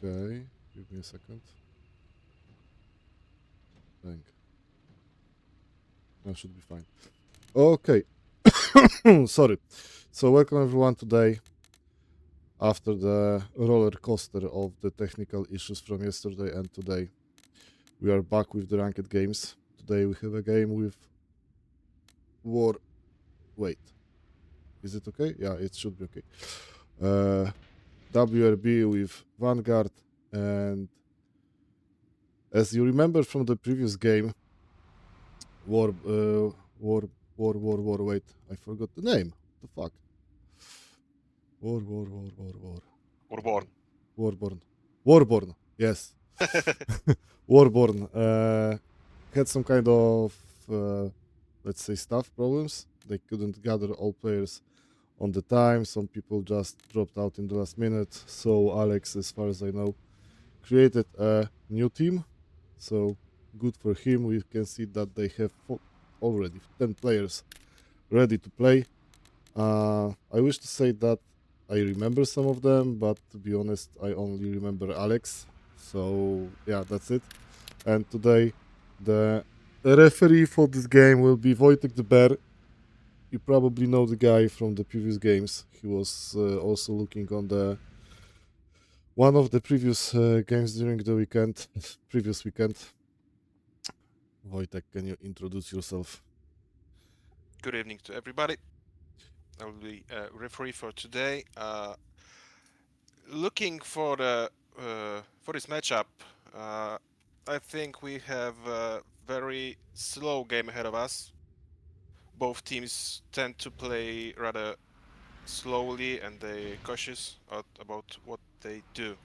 Okay, give me a second. think. That should be fine. Okay. Sorry. So welcome everyone today. After the roller coaster of the technical issues from yesterday and today, we are back with the ranked games. Today we have a game with War. Wait, is it okay? Yeah, it should be okay. WRB with Vanguard, and as you remember from the previous game, War. Wait, I forgot the name. What the fuck? War. Urborn. Warborn. Yes. Warborn had some kind of, let's say, staff problems. They couldn't gather all players on the time. Some people just dropped out in the last minute. So Alex, as far as I know, created a new team. So good for him. We can see that they have already 10 players ready to play. I wish to say that I remember some of them, but to be honest, I only remember Alex. So yeah, that's it. And today, the referee for this game will be Wojtek the Bear. You probably know the guy from the previous games. He was also looking on the one of the previous games during the weekend, previous weekend. Wojtek, can you introduce yourself? Good evening to everybody. I will be referee for today. Looking for the for this matchup, I think we have a very slow game ahead of us. Both teams tend to play rather slowly and they're cautious about what they do.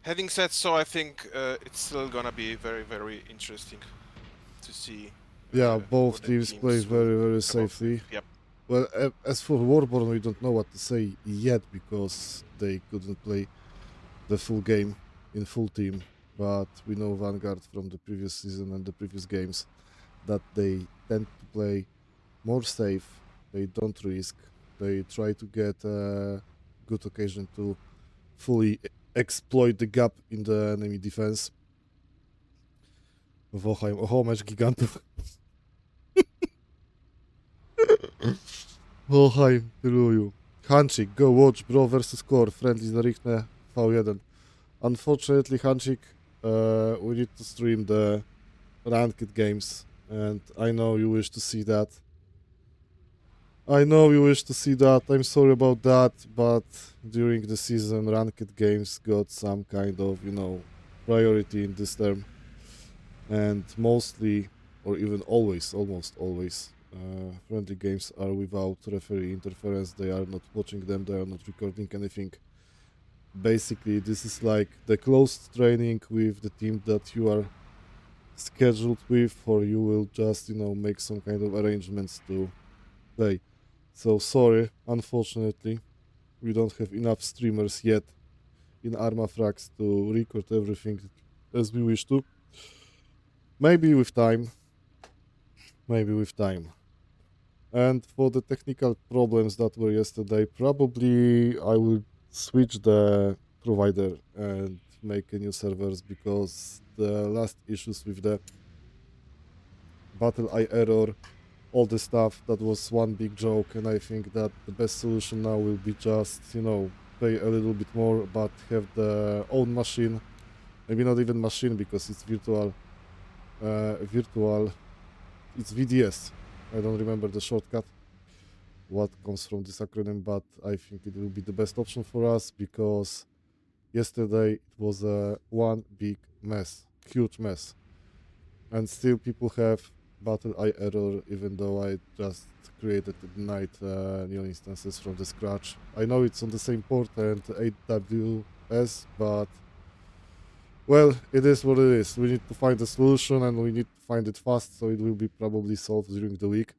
Having said so, I think it's still gonna be very, very interesting to see. Yeah, both what the teams play teams will very, very think about. safely. Yep. Well, as for Warborn, we don't know what to say yet because they couldn't play the full game in full team. But we know Vanguard from the previous season and the previous games that they tend to play more safe. They don't risk. They try to get a good occasion to fully exploit the gap in the enemy defense. Wochheim, oho, mecz gigantów. Wochheim, tyluju. Hanchik, go watch, bro versus core. Friendly Zarichne, V1. Unfortunately, Hanchik, we need to stream the ranked games, and I know you wish to see that. I'm sorry about that, but during the season, ranked games got some kind of, priority in this term. And mostly, or even always, almost always, friendly games are without referee interference. They are not watching them, they are not recording anything. Basically, this is like the closed training with the team that you are scheduled with, or you will just, make some kind of arrangements to play. So sorry, unfortunately, we don't have enough streamers yet in Armafrax to record everything as we wish to. Maybe with time. And for the technical problems that were yesterday, probably I will switch the provider and make a new servers because the last issues with the battle eye error, all the stuff, that was one big joke, and I think that the best solution now will be just, pay a little bit more but have the own machine. Maybe not even machine because it's virtual. It's VDS. I don't remember the shortcut, what comes from this acronym, but I think it will be the best option for us because yesterday it was a one big mess, huge mess. And still people have battle eye error even though I just created at night new instances from the scratch. I know it's on the same port and AWS, but well, it is what it is. We need to find a solution and we need to find it fast, so it will be probably solved during the week.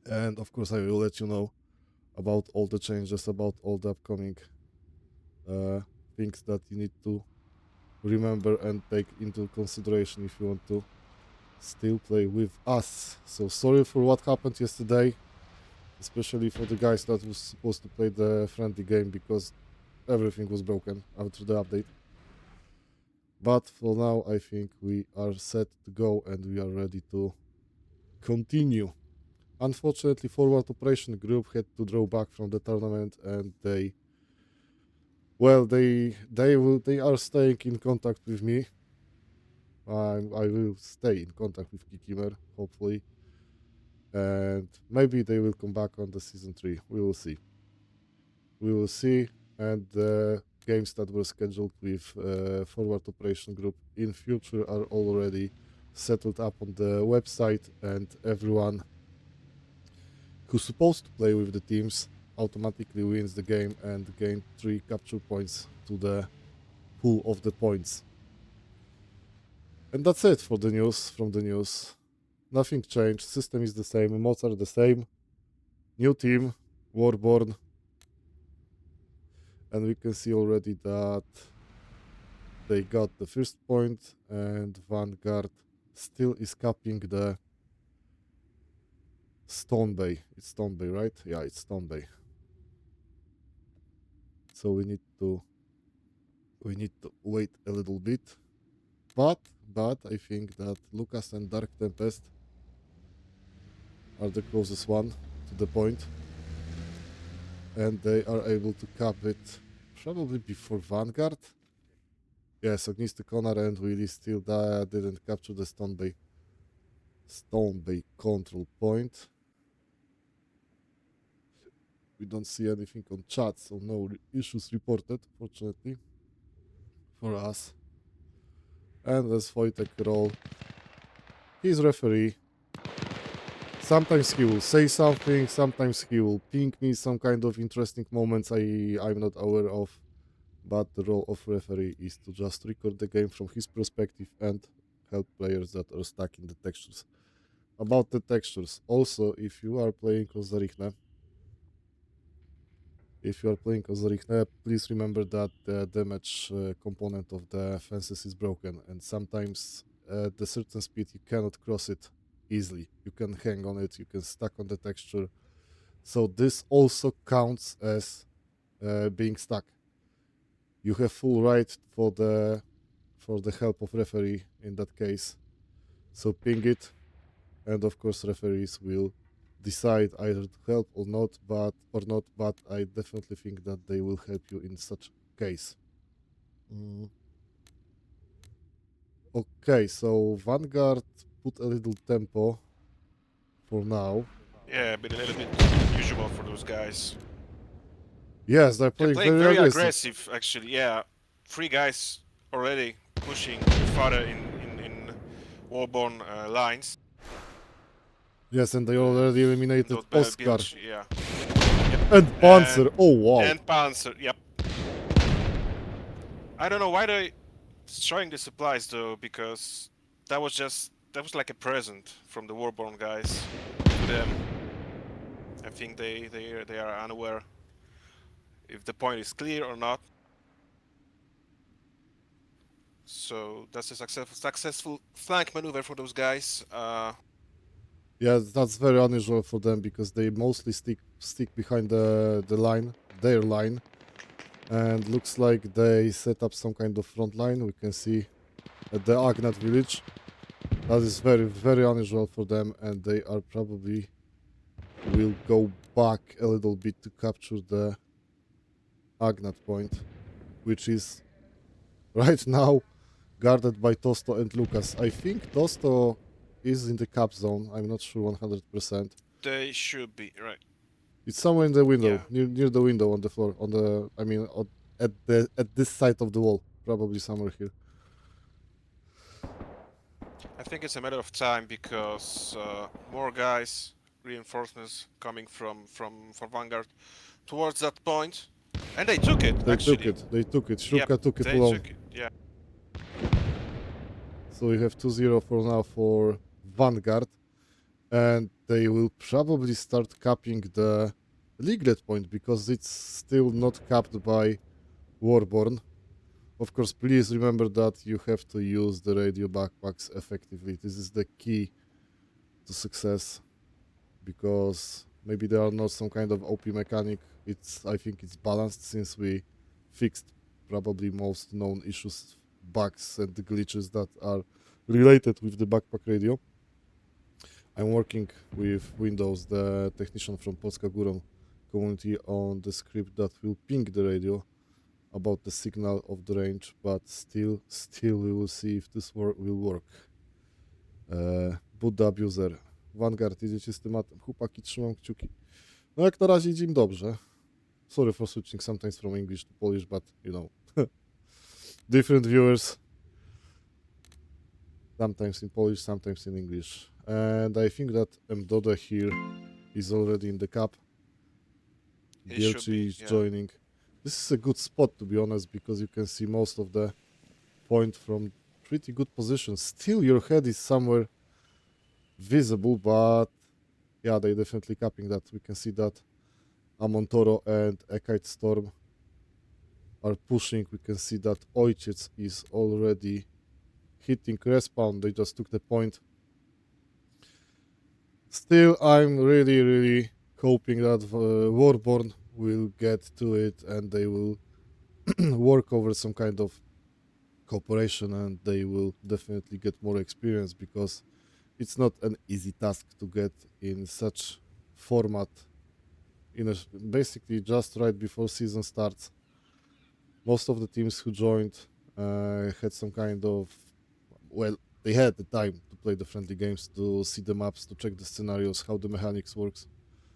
And of course, I will let you know about all the changes, about all the upcoming things that you need to remember and take into consideration if you want to still play with us. So sorry for what happened yesterday, especially for the guys that was supposed to play the friendly game because everything was broken after the update. But for now, I think we are set to go and we are ready to continue. Unfortunately, Forward Operation Group had to draw back from the tournament, and they are staying in contact with me. I will stay in contact with Kikimer, hopefully, and maybe they will come back on the season 3. We will see. We will see, and the games that were scheduled with Forward Operation Group in future are already settled up on the website, and everyone who's supposed to play with the teams automatically wins the game and gain 3 capture points to the pool of the points. And that's it for the news from the news. Nothing changed, system is the same, mods are the same. New team, Warborn. And we can see already that they got the first point and Vanguard still is capping the Stone Bay. It's Stone Bay, right? Yeah, it's Stone Bay. So we need to wait a little bit. But I think that Lucas and Dark Tempest are the closest one to the point. And they are able to cap it probably before Vanguard. Yes, Ognisty Connor and Willy still didn't capture the Stone Bay control point. We don't see anything on chat, so no issues reported, fortunately, for us. And as Wojtek roll, he's referee. Sometimes he will say something, sometimes he will ping me some kind of interesting moments I'm not aware of. But the role of referee is to just record the game from his perspective and help players that are stuck in the textures. About the textures, also, if you are playing Ozarichne, please remember that the damage component of the fences is broken, and sometimes at a certain speed you cannot cross it easily. You can hang on it, you can stuck on the texture. So this also counts as being stuck. You have full right for the help of referee in that case. So ping it, and of course referees will decide either to help or not. But I definitely think that they will help you in such case. Okay, so Vanguard put a little tempo for now. Yeah, but a little bit unusual for those guys. Yes, they're They're playing playing very very aggressive. aggressive, actually. Yeah, 3 guys already pushing farther in Warborn lines. Yes, and they already eliminated Those Oscar builds, yeah. and Panzer. Oh wow! And Panzer, yep. I don't know why they showing the supplies though, because that was like a present from the Warborn guys to them. I think they are unaware if the point is clear or not. So that's a successful flank maneuver for those guys. Yeah, that's very unusual for them because they mostly stick behind their line, and looks like they set up some kind of front line. We can see at the Agnat village. That is very unusual for them, and they are probably will go back a little bit to capture the Agnat point, which is right now guarded by Tosto and Lucas. I think Tosto is in the cap zone. I'm not sure 100%. They should be right. It's somewhere in the window, Yeah. near the window on the floor, at this side of the wall, probably somewhere here. I think it's a matter of time because more guys, reinforcements coming from Vanguard towards that point, and they took it They took actually. it. Yep, Shruka took it they alone. took it. Yeah. So we have 2-0 for now for Vanguard, and they will probably start capping the leaguelet point because it's still not capped by Warborn. Of course, please remember that you have to use the radio backpacks effectively. This is the key to success, because maybe there are not some kind of OP mechanic. I think it's balanced since we fixed probably most known issues bugs and the glitches that are related with the backpack radio. I'm working with Windows, the technician from Polska Górą community, on the script that will ping the radio about the signal of the range, but still we will see if this will work. Boot the abuser. Vanguard, idziecie z tematem. Chłopaki, trzymam kciuki. No jak na razie idzie im dobrze. Sorry for switching sometimes from English to Polish, but you know, different viewers. Sometimes in Polish, sometimes in English. And I think that Mdode here is already in the cup. Bielchi is joining. This is a good spot, to be honest, because you can see most of the point from pretty good position. Still, your head is somewhere visible, but yeah, they definitely capping that. We can see that Amontoro and Ekite Storm are pushing. We can see that Ojciec is already hitting respawn. They just took the point. Still, I'm really hoping that Warborn will get to it and they will work over some kind of cooperation, and they will definitely get more experience, because it's not an easy task to get in such format basically just right before season starts. Most of the teams who joined had some kind of, well, they had the time to play the friendly games, to see the maps, to check the scenarios, how the mechanics works.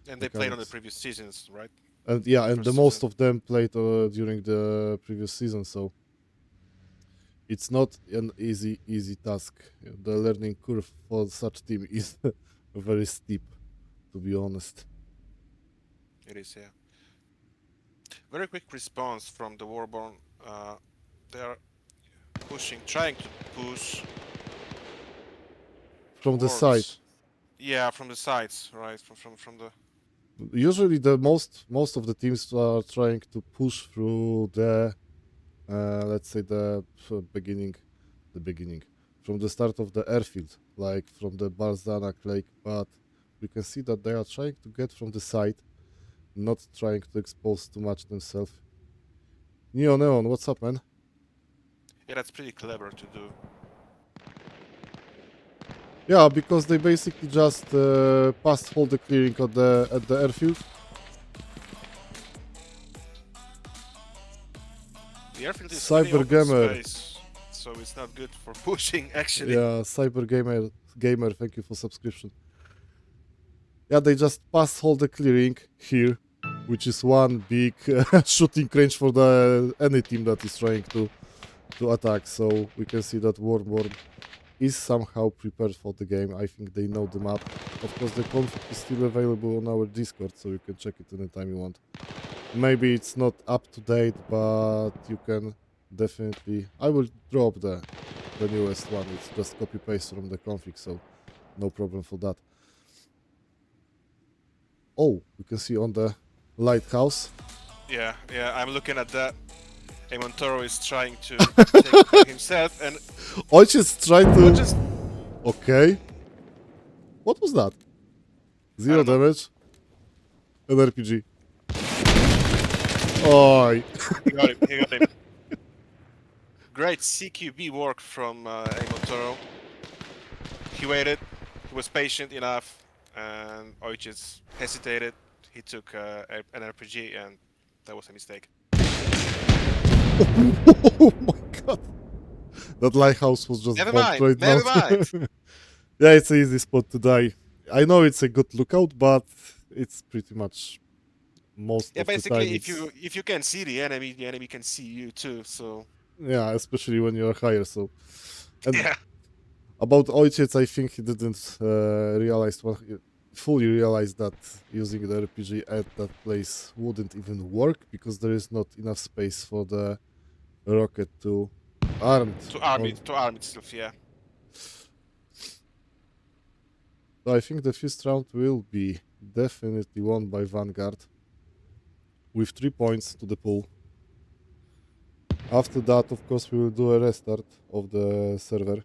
And they played on the previous seasons, right? And yeah, and the most of them played during the previous season, so it's not an easy task. The learning curve for such team is very steep, to be honest. It is, yeah. Very quick response from the Warborn. They are pushing, trying to push from the towards- side. Yeah, from the sides, right? From the. Usually, the most of the teams are trying to push through the, let's say, the beginning, from the start of the airfield, like from the Barzan lake. But we can see that they are trying to get from the side, not trying to expose too much themselves. Neon, what's up, man? Yeah, that's pretty clever to do. Yeah, because they basically just passed all the clearing at the airfield. The airfield is Cyber pretty open Gamer. space, so it's not good for pushing, actually. Yeah, Cyber Gamer, thank you for subscription. Yeah, they just pass all the clearing here, which is one big shooting range for any team that is trying to attack. So we can see that Warborn is somehow prepared for the game. I think they know the map. Of course, the config is still available on our Discord, so you can check it anytime you want. Maybe it's not up to date, but you can definitely... I will drop the newest one. It's just copy-paste from the config, so no problem for that. Oh, we can see on the lighthouse. Yeah, I'm looking at that. Amontoro is trying to take care himself, and Ojciec tried to... just Okay. What was that? Zero damage. An RPG. Oi. he got him. Great CQB work from Amontoro. He waited, he was patient enough, and Ojciec hesitated. He took an RPG, and that was a mistake. Oh my god. That lighthouse was just bombed right now. Never mind. Yeah, it's an easy spot to die. I know it's a good lookout, but it's pretty much most of the time. Basically, if you can see the enemy can see you too. So yeah, especially when you're higher. So and yeah, about Ojciec, I think he didn't fully realize that using the RPG at that place wouldn't even work, because there is not enough space for the rocket to arm itself. Yeah. So I think the first round will be definitely won by Vanguard with 3 points to the pool. After that, of course, we will do a restart of the server,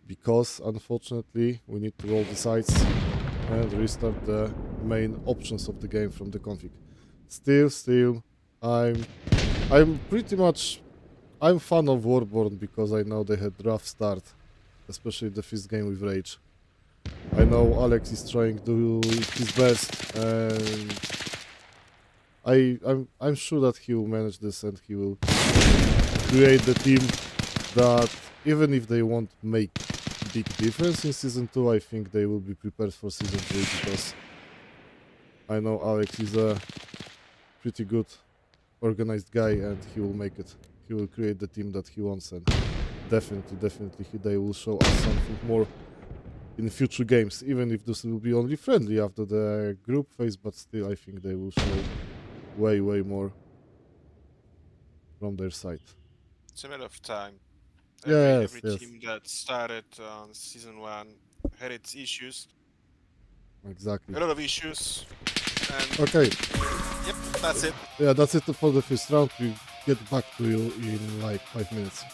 because unfortunately we need to roll the sites and restart the main options of the game from the config. Still, I'm pretty much I'm fan of Warborn because I know they had rough start, especially the first game with Rage. I know Alex is trying to do his best, and I'm sure that he will manage this and he will create the team that even if they won't make big difference in season 2, I think they will be prepared for season 3 because I know Alex is a pretty good organized guy and he will make it. He will create the team that he wants and definitely they will show us something more in future games, even if this will be only friendly after the group phase, but still I think they will show way more from their side. It's a matter of time. Every Yes, team that started on season 1 had its issues, exactly. a lot of issues, and Okay, yep, that's it. yeah, that's it for the first round. We get back to you in like 5 minutes.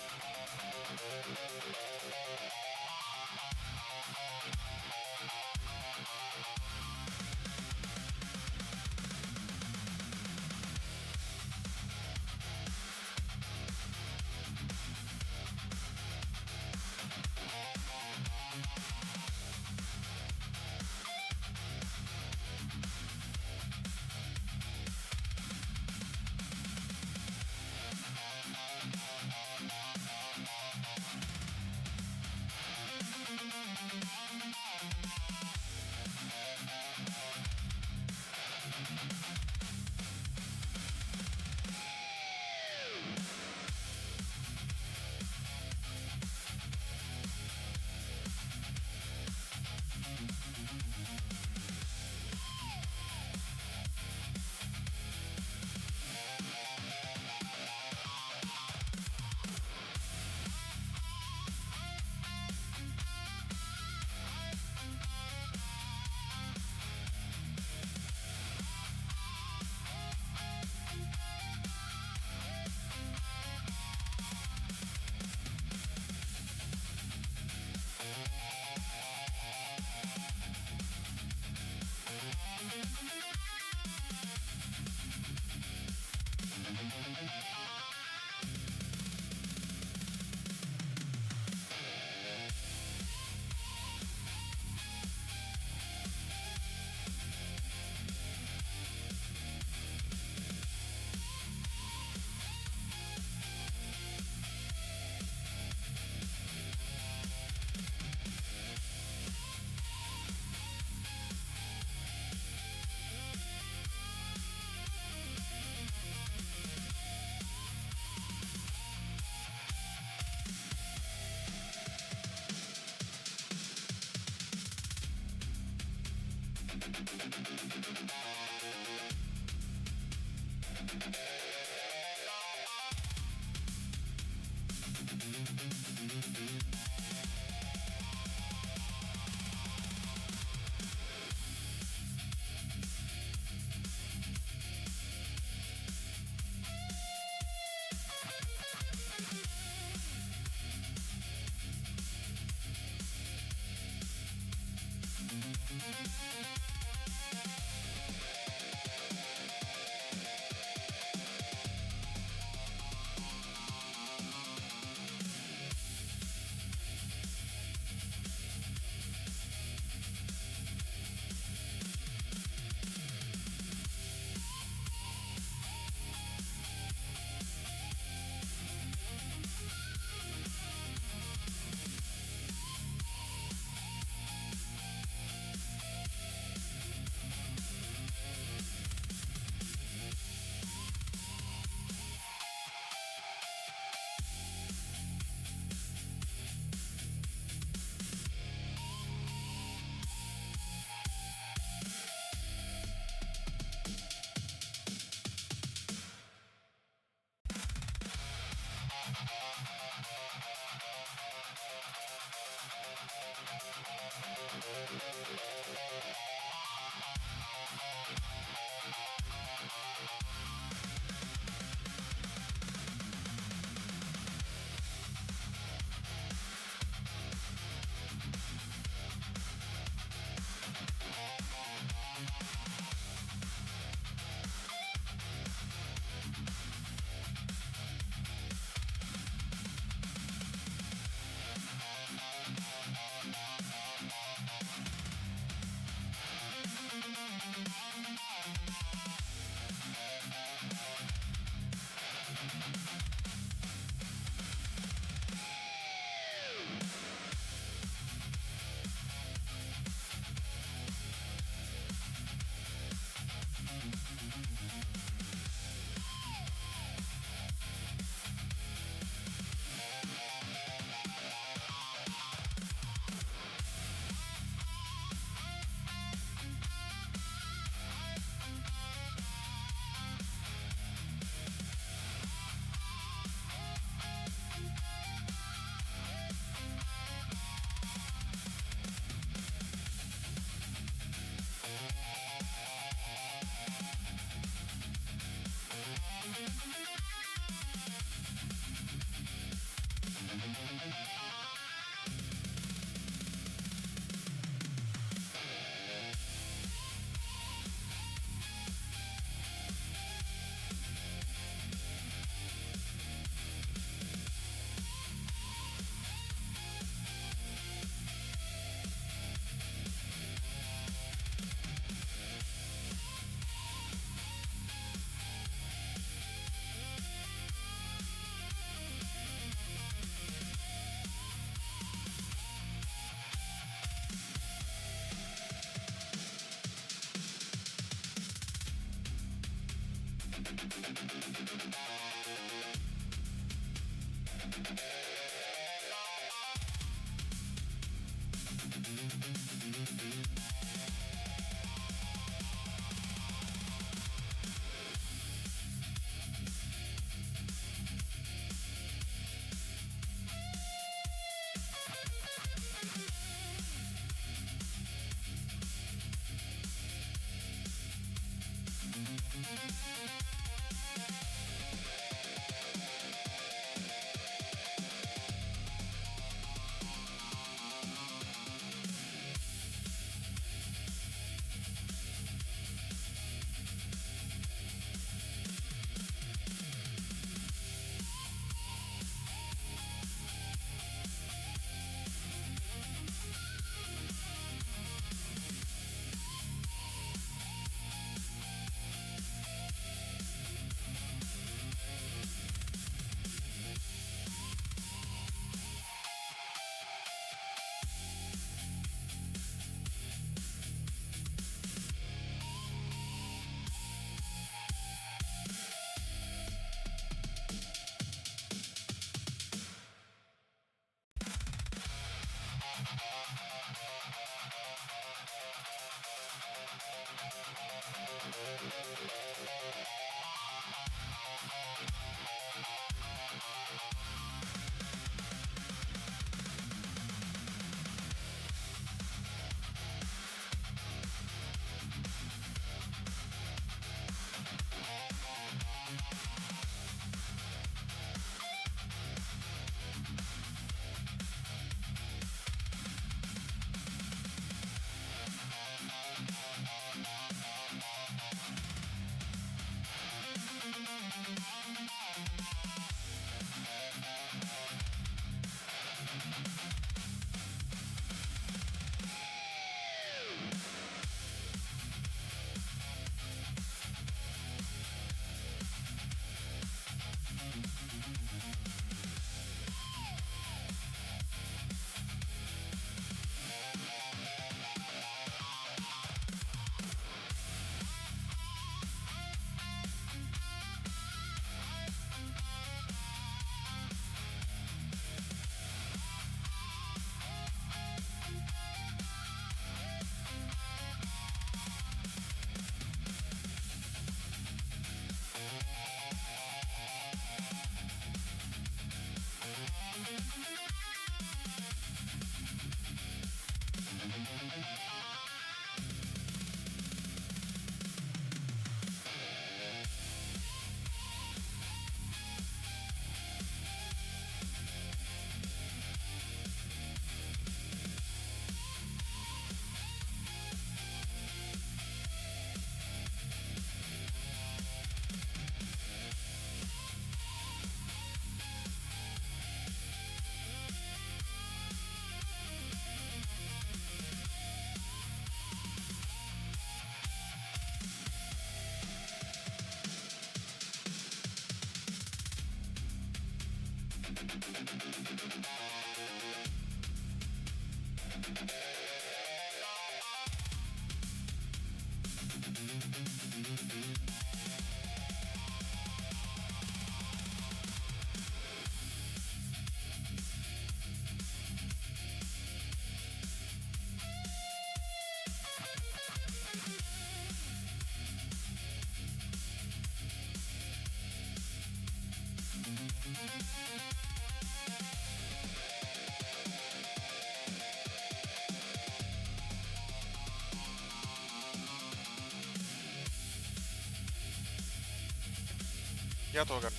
Ja to ogarnę.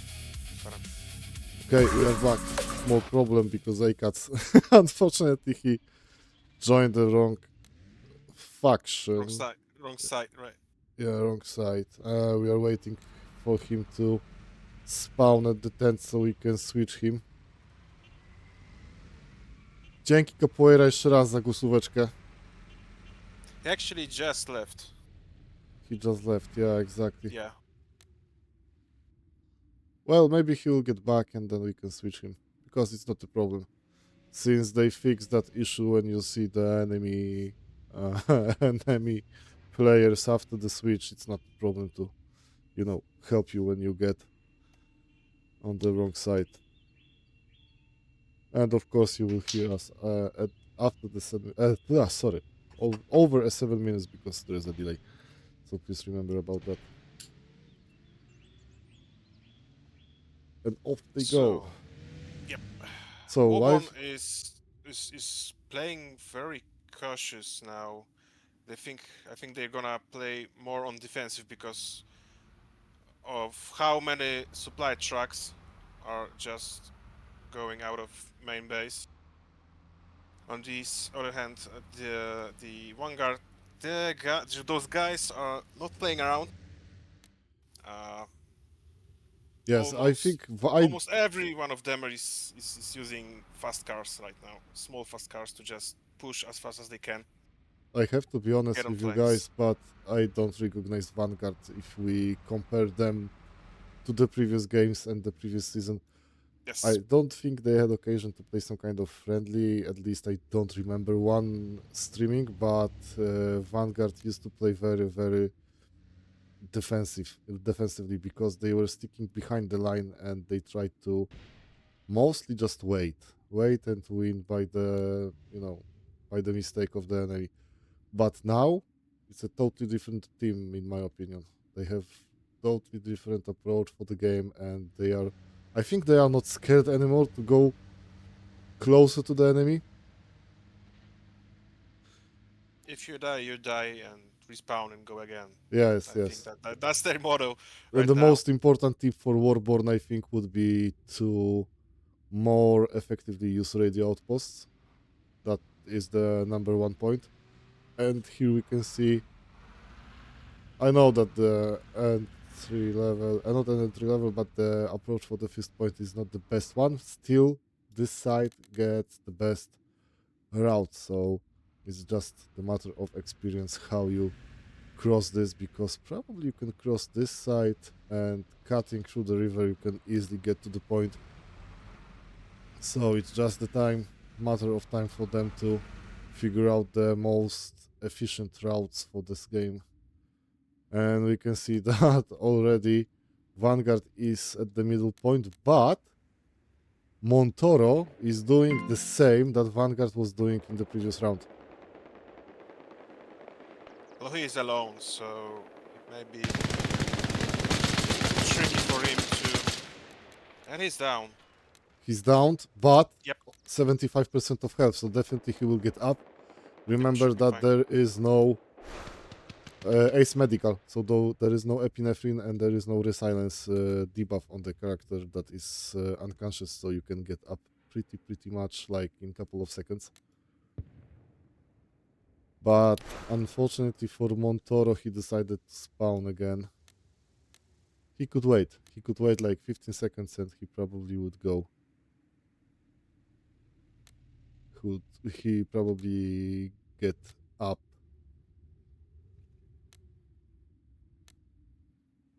Staram się. Okay, we are back. Small problem because ACATS, unfortunately, he joined the wrong faction. Wrong side, right. Yeah, wrong side. We are waiting for him to spawn at the tent so we can switch him. Dzięki Capoeira jeszcze raz za głosóweczkę. He actually just left. He just left, yeah, exactly. Yeah. Well, maybe he will get back and then we can switch him. Because it's not a problem. Since they fixed that issue when you see the enemy enemy players after the switch, it's not a problem to, help you when you get on the wrong side. And of course, you will hear us after the over 7 minutes because there is a delay. So please remember about that. And off they go. Yep. So Wobon live. is playing very cautious now. I think they're gonna play more on defensive because of how many supply trucks are just going out of main base. On this other hand, the Vanguard, those guys are not playing around. Yes, I think Almost every one of them is using fast cars right now, small fast cars to just push as fast as they can. I have to be honest Get on with you flanks. guys, but I don't recognize Vanguard if we compare them to the previous games and the previous season. Yes. I don't think they had occasion to play some kind of friendly. At least I don't remember one streaming, but Vanguard used to play very, very defensively because they were sticking behind the line and they tried to mostly just wait and win by the mistake of the enemy. But now it's a totally different team, in my opinion. They have totally different approach for the game, and I think they are not scared anymore to go closer to the enemy. If you die and respawn and go again. Yes, I think that's their motto and right the now. most important tip for Warborn, I think, would be to more effectively use radio outposts. That is the number one point. And here we can see, I know that the entry level, not an entry level, but the approach for the fist point is not the best one. Still, this side gets the best route, so it's just the matter of experience how you cross this, because probably you can cross this side and cutting through the river you can easily get to the point. So it's just the matter of time for them to figure out the most efficient routes for this game. And we can see that already Vanguard is at the middle point, but Montoro is doing the same that Vanguard was doing in the previous round. Well, he is alone, so it may be tricky for him to. And he's down. He's downed, but Yep. 75% of health, so definitely he will get up. Remember should be that fine. there is no Ace Medical, so though there is no epinephrine and there is no resilience debuff on the character that is unconscious, so you can get up pretty much like in a couple of seconds. But unfortunately for Montoro, he decided to spawn again. He could wait like 15 seconds and he probably would go. He probably get up.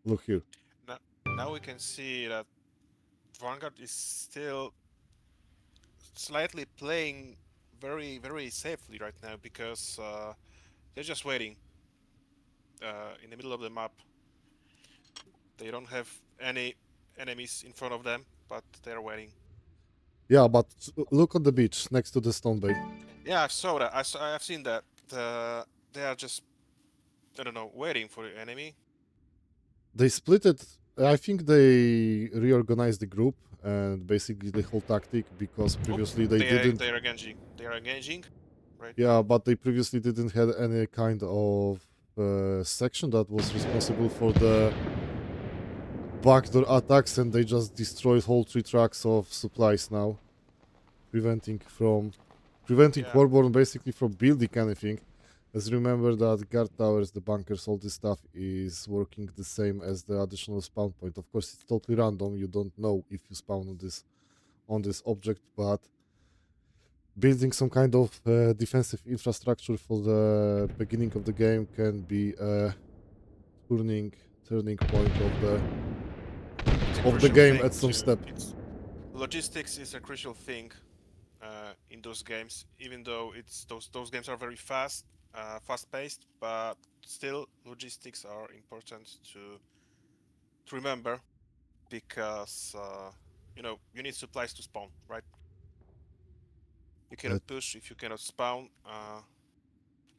Look here. Now we can see that Vanguard is still slightly playing very safely right now because they're just waiting in the middle of the map. They don't have any enemies in front of them, but they're waiting. Yeah, but look on the beach next to the stone bay. Yeah, I saw that. I've seen that. They are just, I don't know, waiting for the enemy. They split it. I think they reorganized the group and basically the whole tactic because previously they didn't. They are engaging. They are engaging right Yeah, now. but they previously didn't have any kind of section that was responsible for the backdoor attacks, and they just destroyed whole 3 tracks of supplies now, preventing Yeah, Warborn basically from building anything. As remember that guard towers, the bunkers, all this stuff is working the same as the additional spawn point. Of course, it's totally random. You don't know if you spawn on this object, but building some kind of defensive infrastructure for the beginning of the game can be a turning point it's a of the crucial game thing at some to. step. It's logistics is a crucial thing in those games. Even though it's those games are very fast paced, but still logistics are important to remember because you need supplies to spawn, right? You cannot Let, push if you cannot spawn.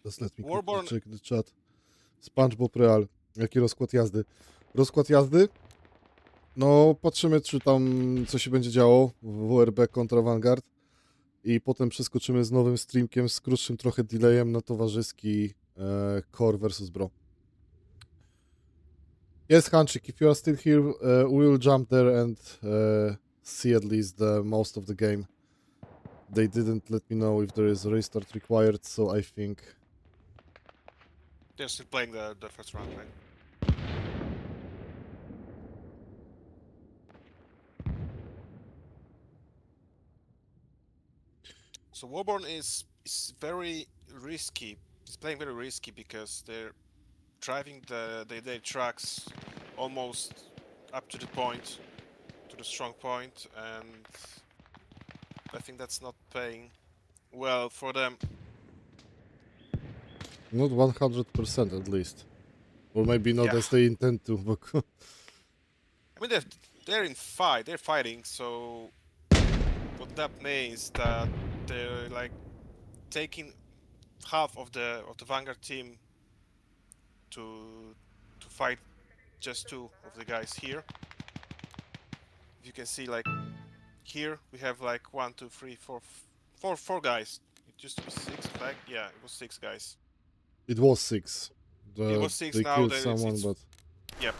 just let me quickly Warborn, check the chat. yep, SpongeBob Real. Jaki rozkład jazdy? Rozkład jazdy? No, patrzymy, czy tam co się będzie działo w WRB kontra Vanguard. I potem przeskoczymy z nowym streamkiem z krótszym trochę delayem na towarzyski Core versus Bro. Yes, Hanchik, if you are still here, we will jump there and see at least the most of the game. They didn't let me know if there is a restart required, so I think... they're still playing the first round, right? So Warborn is very risky. He's playing very risky because they're driving their trucks almost up to the point, to the strong point, and I think that's not paying well for them. Not 100% at least. Or maybe not Yeah, as they intend to, but... I mean they're in fight, they're fighting. So what that means that they're like taking half of the Vanguard team to fight just 2 of the guys here. If you can see, like here we have like 1, 2, 3, 4, 4 guys. It used to be 6, like yeah, it was 6 guys. It was 6. It was 6. They Now killed there someone, it's but... yep.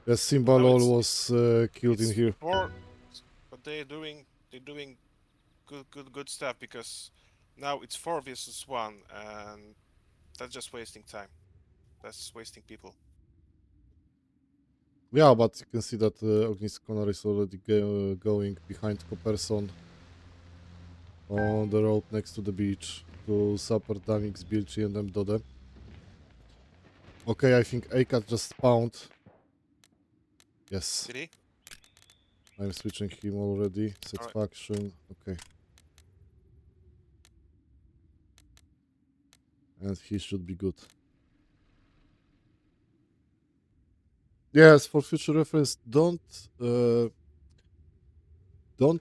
Yes, But now Simbalol was killed in it's here. 4, but they're doing good stuff because now it's 4 versus 1, and that's just wasting time. That's wasting people. Yeah, but you can see that Ognisk Konar is already going behind Copperson on the road next to the beach to support Damix, Bilci and Mdode. Okay, I think Akat just spawned. Yes, Did he? I'm switching him already. Set Alright. faction. Okay. And he should be good. Yes, for future reference, don't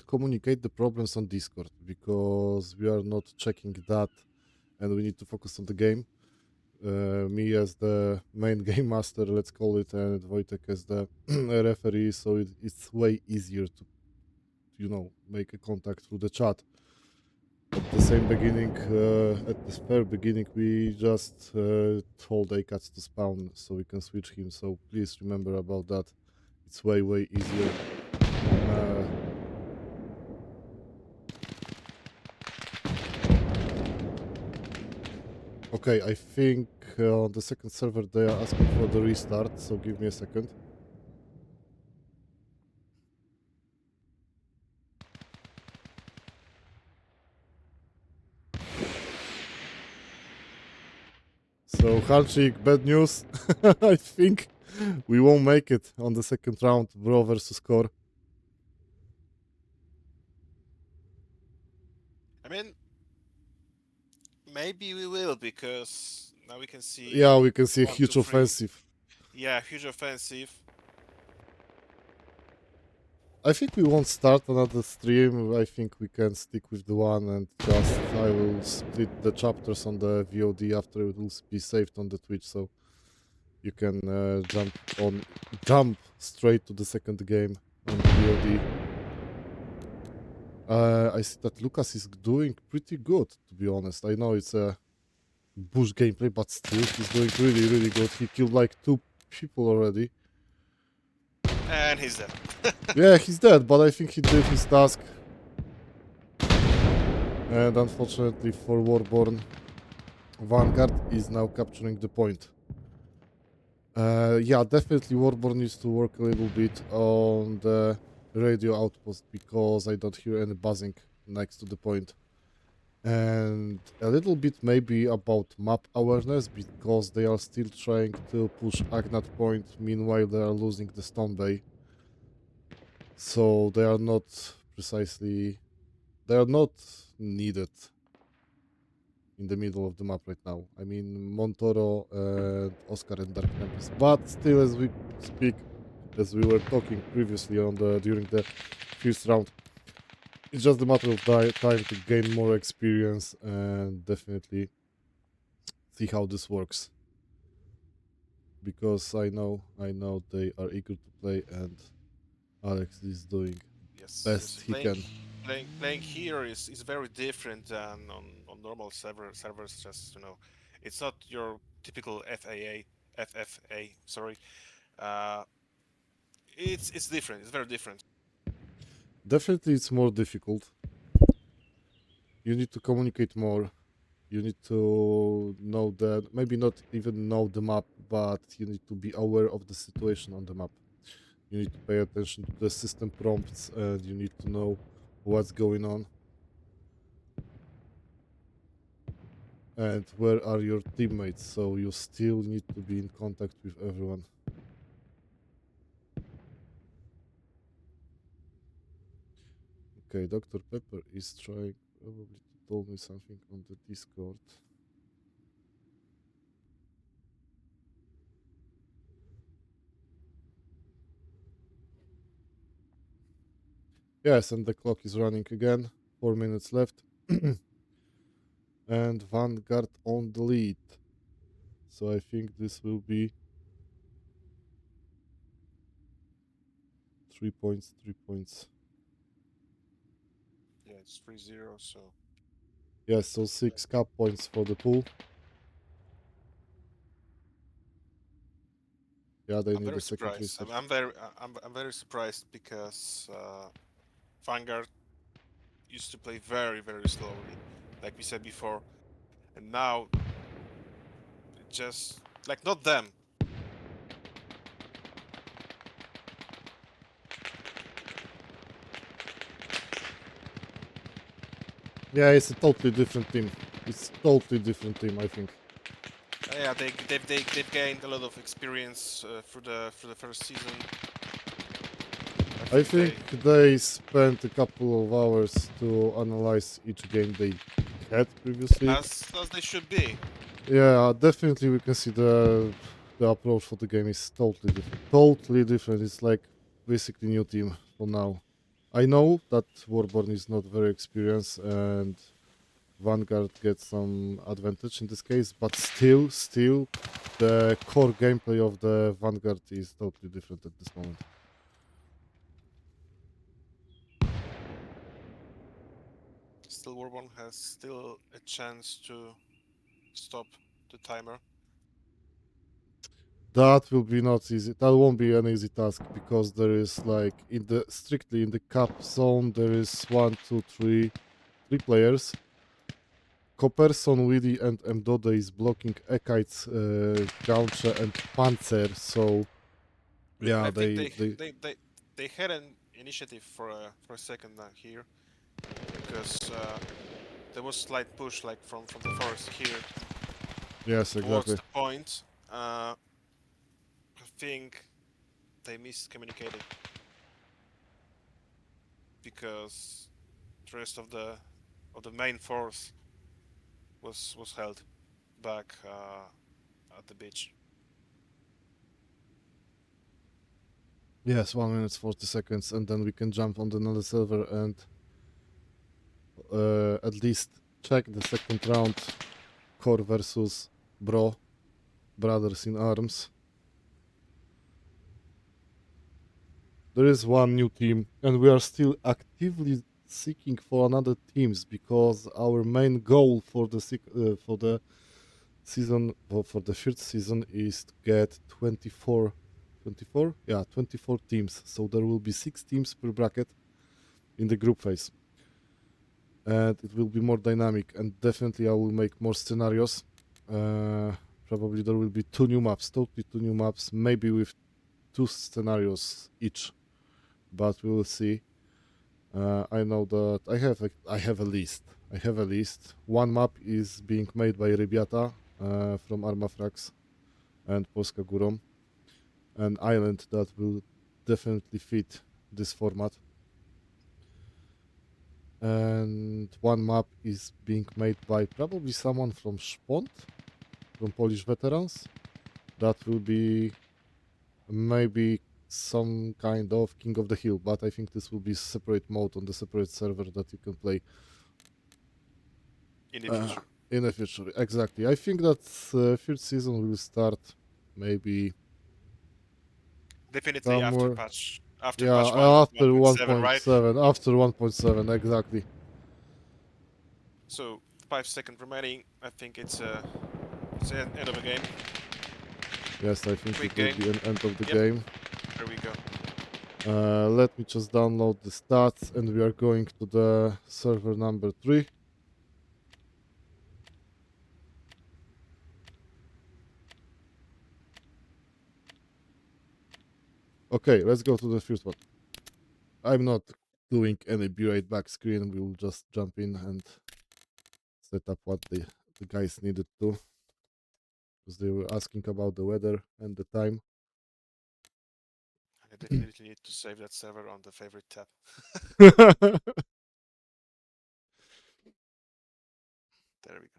communicate the problems on Discord because we are not checking that and we need to focus on the game. Me as the main game master, let's call it, and Wojtek as the referee, so it's way easier to, make a contact through the chat. At the same beginning, at the very beginning, we just told ACATS to spawn so we can switch him, so please remember about that. It's way easier. Uh, Okay, I think on the second server they are asking for the restart, so give me a second. So, Hanchik, bad news. I think we won't make it on the second round, Bro versus Core. I mean, Maybe we will, because now we can see Yeah, we can see a 1, 2, huge 3. offensive. Yeah, huge offensive. I think we won't start another stream. I think we can stick with the one and just I will split the chapters on the VOD after it will be saved on the Twitch, so you can jump straight to the second game on the VOD. I see that Lucas is doing pretty good, to be honest. I know it's a bush gameplay, but still he's doing really, really good. He killed like 2 people already. And he's dead. Yeah, he's dead, but I think he did his task. And unfortunately for Warborn, Vanguard is now capturing the point. Yeah, definitely Warborn needs to work a little bit on the radio outpost because I don't hear any buzzing next to the point. And a little bit maybe about map awareness because they are still trying to push Agnat Point, meanwhile they are losing the Stone Bay. So they are not needed in the middle of the map right now. I mean, Montoro and Oscar and Dark Tempest. But still, as we speak, as we were talking previously during the first round, it's just a matter of time to gain more experience and definitely see how this works. Because I know they are eager to play, and Alex is doing Yes, best yes. he can. Playing here is very different than on normal servers. Just it's not your typical FFA. Sorry. Uh, it's different. It's very different. Definitely, it's more difficult. You need to communicate more. You need to know that maybe not even know the map, but you need to be aware of the situation on the map. You need to pay attention to the system prompts, and you need to know what's going on and where are your teammates. So you still need to be in contact with everyone. Okay, Dr. Pepper is trying probably to tell me something on the Discord. Yes, and the clock is running again. 4 minutes left. And Vanguard on the lead. So I think this will be 3 points, 3 points. Yeah, it's 3-0. So Yes, so 6 cup points for the pool. Yeah, they I'm need very a second surprised. reset. I'm very surprised because Vanguard used to play very slowly, like we said before, and now it just like not them. Yeah, it's a totally different team. It's totally different team, I think. Yeah, they've gained a lot of experience through the first season. I think they spent a couple of hours to analyze each game they had previously. As they should be. Yeah, definitely we can see the approach for the game is totally different. Totally different. It's like basically new team for now. I know that Warborn is not very experienced and Vanguard gets some advantage in this case, but still, the core gameplay of the Vanguard is totally different at this moment. Still, Warborn has still a chance to stop the timer. That will be not easy. That won't be an easy task because there is like strictly in the cap zone there is three players. Copperson, Willy, and Mdode is blocking Ekite's Gauntche and Panzer. So yeah, I think they they had an initiative for a second here because there was slight push like from the forest here yes towards exactly. the point. I think they miscommunicated because the rest of the main force was held back at the beach. Yes, 1 minute 40 seconds, and then we can jump on another server and at least check the second round. Core versus Bro, Brothers in Arms. There is one new team, and we are still actively seeking for another teams because our main goal for the season for the third season is to get 24 yeah 24 teams, so there will be 6 teams per bracket in the group phase, and it will be more dynamic, and definitely I will make more scenarios. Probably there will be totally two new maps, maybe with 2 scenarios each, but we will see. I know that I have a list. I have a list. One map is being made by Rybiata from Armafrax and Polska Górą, an island that will definitely fit this format. And one map is being made by probably someone from Szpont, from Polish veterans. That will be maybe some kind of King of the Hill, but I think this will be separate mode on the separate server that you can play In the future. in the future. Exactly. I think that third season will start maybe Definitely somewhere. after Yeah, patch 1 after 1.7, right? 1.7. After 1.7, exactly. So 5 seconds remaining. I think it's the end of the game. Yes, I think Quick it will game. be an end of the Yep. game. There we go. Let me just download the stats, and we are going to the server number 3. Okay, let's go to the first one. I'm not doing any B-rate back screen. We will just jump in and set up what the guys needed to, because they were asking about the weather and the time. I definitely need to save that server on the favorite tab. There we go.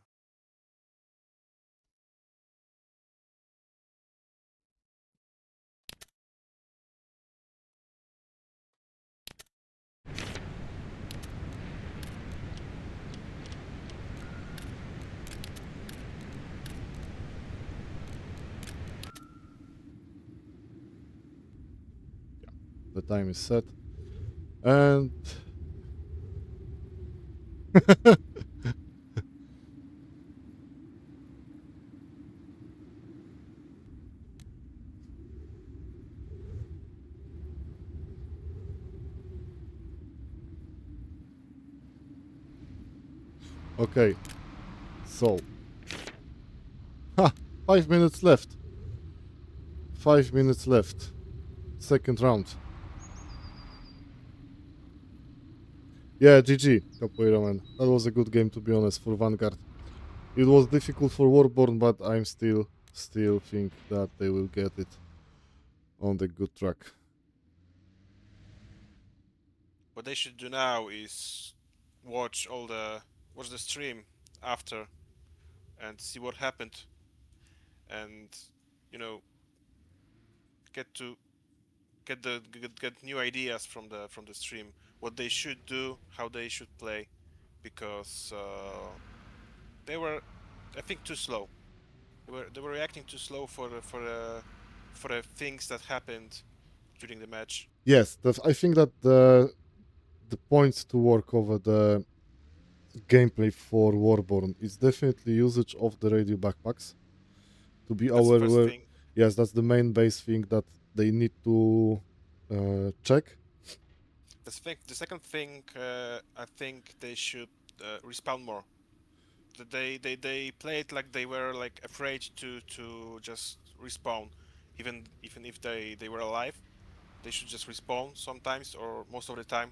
The time is set. And okay, so 5 minutes left. 5 minutes left. Second round. Yeah, GG, Capoeira man. That was a good game, to be honest, for Vanguard. It was difficult for Warborn, but I'm still think that they will get it on the good track. What they should do now is watch the stream after and see what happened, and you know get to get new ideas from the stream, what they should do, how they should play, because they were, I think, too slow. They were reacting too slow for the things that happened during the match. Yes, I think that the points to work over the gameplay for Warborn is definitely usage of the radio backpacks. To be That's the aware first where, thing. yes, that's the main base thing that they need to check. The second thing, I think they should respawn more. They played like they were like afraid to just respawn, even if they were alive. They should just respawn sometimes or most of the time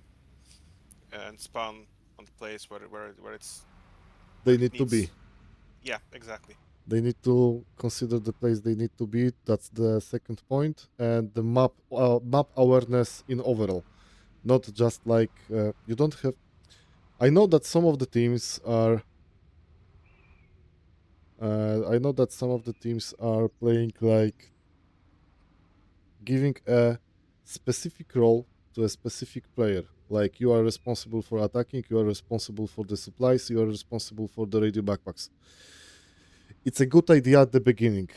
and spawn on the place where They it need to be. needs. Yeah, exactly. They need to consider the place they need to be. That's the second point, and the map awareness in overall, not just like you don't have. I know that some of the teams are I know that some of the teams are playing like giving a specific role to a specific player. Like you are responsible for attacking, you are responsible for the supplies, you are responsible for the radio backpacks. It's a good idea at the beginning,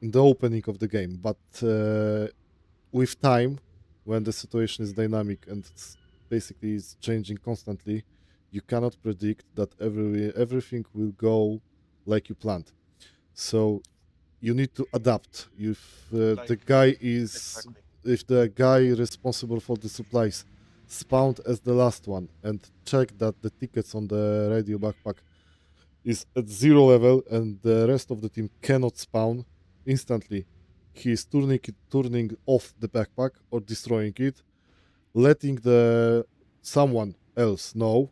in the opening of the game, but with time, when the situation is dynamic and it's basically is changing constantly, you cannot predict that everything will go like you planned. So you need to adapt. Like The guy is, exactly. if the guy responsible for the supplies spawned as the last one and check that the tickets on the radio backpack is at 0 level and the rest of the team cannot spawn instantly, he is turning off the backpack or destroying it, letting the someone else know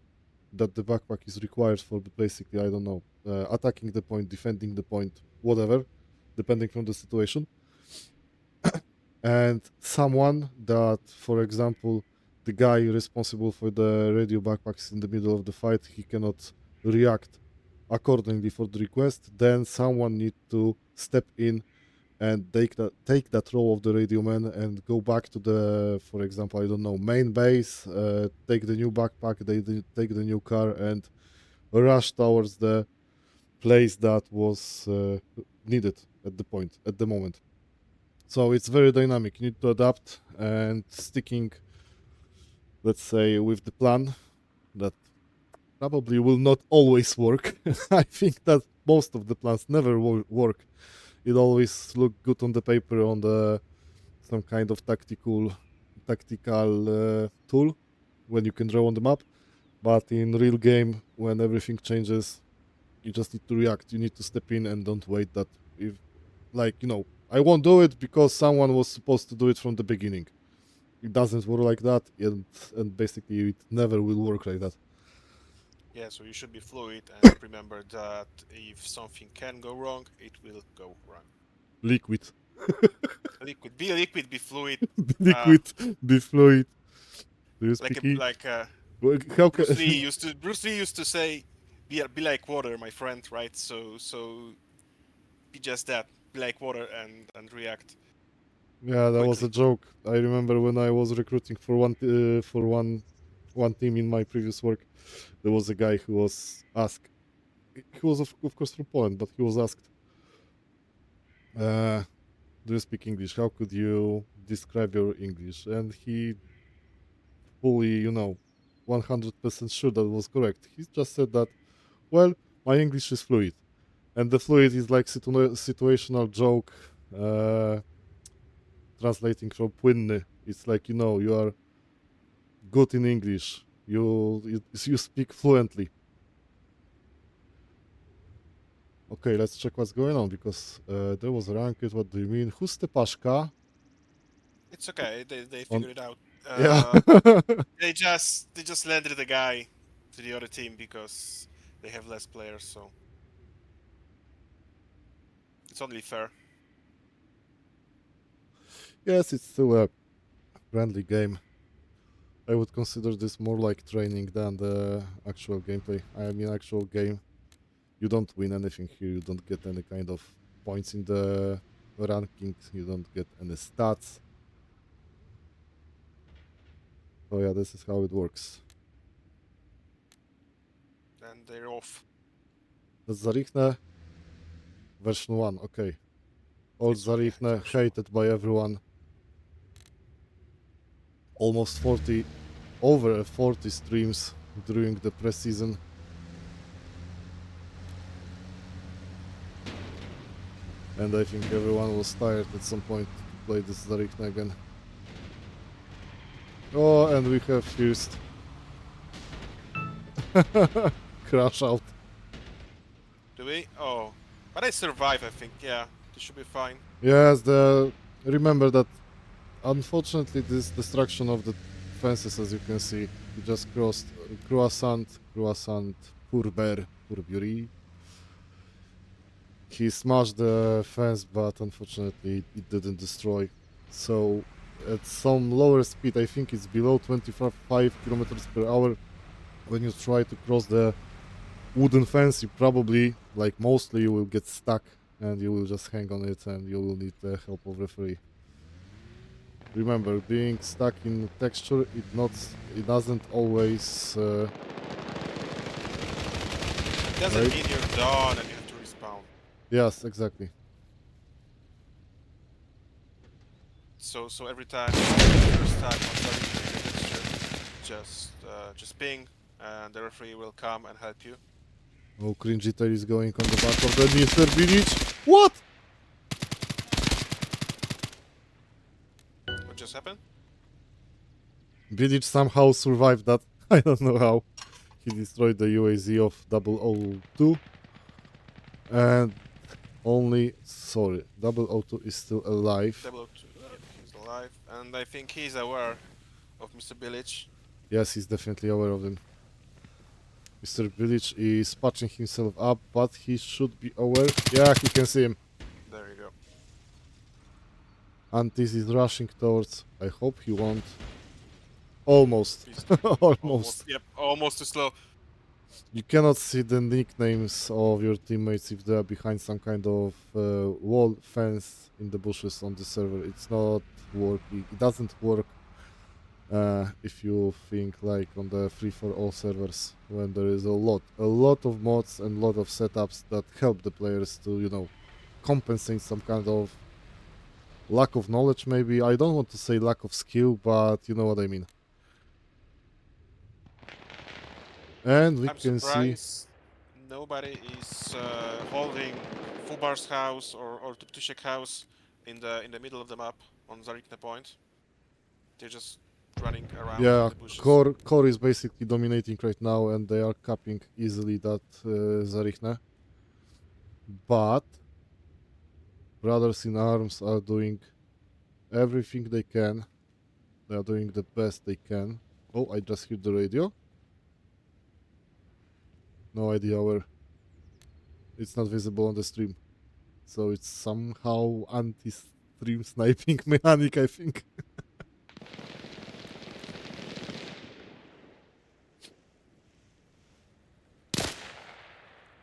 that the backpack is required for basically, I don't know, attacking the point, defending the point, whatever, depending from the situation. And someone that, for example, the guy responsible for the radio backpacks in the middle of the fight, he cannot react accordingly for the request, then someone need to step in and take that role of the radio man and go back to the, for example, I don't know, main base, take the new backpack, take the new car and rush towards the place that was needed at the moment. So it's very dynamic. You need to adapt and sticking, let's say, with the plan that probably will not always work. I think that most of the plans never work. It always look good on the paper on the some kind of tactical tool when you can draw on the map. But in real game, when everything changes, you just need to react. You need to step in and don't wait that if, like, I won't do it because someone was supposed to do it from the beginning. It doesn't work like that, and basically it never will work like that. Yeah, so you should be fluid and remember that if something can go wrong, it will go wrong. Liquid. Liquid, be fluid. Be liquid, be fluid. Do you Like speak E? like Well, how can... Bruce Lee used to say, be like water, my friend, right? So be just that, be like water and react Yeah, that was a quickly. joke. I remember when I was recruiting for one team in my previous work, there was a guy who was asked. He was of course from Poland, but he was asked, "Do you speak English? How could you describe your English?" And he fully, 100% sure that was correct. He just said that, "Well, my English is fluid," and the fluid is like situational joke. Translating from płynny, it's like you are good in English. You speak fluently. Okay, let's check what's going on because there was a ranked. What do you mean? Who's the Pashka? It's okay. They On figured it out. yeah, They just landed the guy to the other team because they have less players. So it's only fair. yes, it's still a friendly game. I would consider this more like training than the actual gameplay. I mean, actual game. You don't win anything here. You don't get any kind of points in the rankings. You don't get any stats. So yeah, this is how it works. And they're off. That's Zarichne version 1, okay. Old It's okay, Zarichne, version one. hated by everyone. Almost 40, over 40 streams during the preseason. And I think everyone was tired at some point to play this Zarichne again. Oh, and we have first. Crash out. Do we? Oh, but I survive. I think. Yeah, this should be fine. Yes, remember that unfortunately this destruction of the fences, as you can see, we just crossed croissant, poor bear, poor beauty. He smashed the fence, but unfortunately it didn't destroy. So at some lower speed, I think it's below 25 kilometers per hour, when you try to cross the wooden fence, you probably, like mostly, you will get stuck and you will just hang on it and you will need the help of referee. Remember, being stuck in texture, it doesn't always Doesn't right? mean you're done and you have to respawn. Yes, exactly. So every time you're stuck on the texture, just ping, and the referee will come and help you. Oh, cringy tail is going on the back of the Mr. Village. What? What just happened? Village somehow survived that. I don't know how. He destroyed the UAZ of 002. And only, sorry, 002 is still alive. 002, yep, he's alive, and I think he's aware of Mr. Bilic. Yes, he's definitely aware of him. Mr. Village is patching himself up, but he should be aware. Yeah, he can see him. There you go. Antis is rushing towards. I hope he won't. Almost. He's Almost. yep, almost too slow. You cannot see the nicknames of your teammates if they are behind some kind of wall fence in the bushes on the server. It's not working. It doesn't work if you think like on the free-for-all servers when there is a lot of mods and lot of setups that help the players to, you know, compensate some kind of lack of knowledge maybe. I don't want to say lack of skill, but you know what I mean. And we I'm can see... surprised nobody is holding Fubar's house or Tuptushek house in the middle of the map on Zarikne point. They're just running around Yeah, in the bushes. core is basically dominating right now, and they are capping easily that Zarichne. But brothers in arms are doing everything they can. They are doing the best they can. Oh, I just heard the radio. No idea where. It's not visible on the stream, so it's somehow anti-stream sniping mechanic, I think.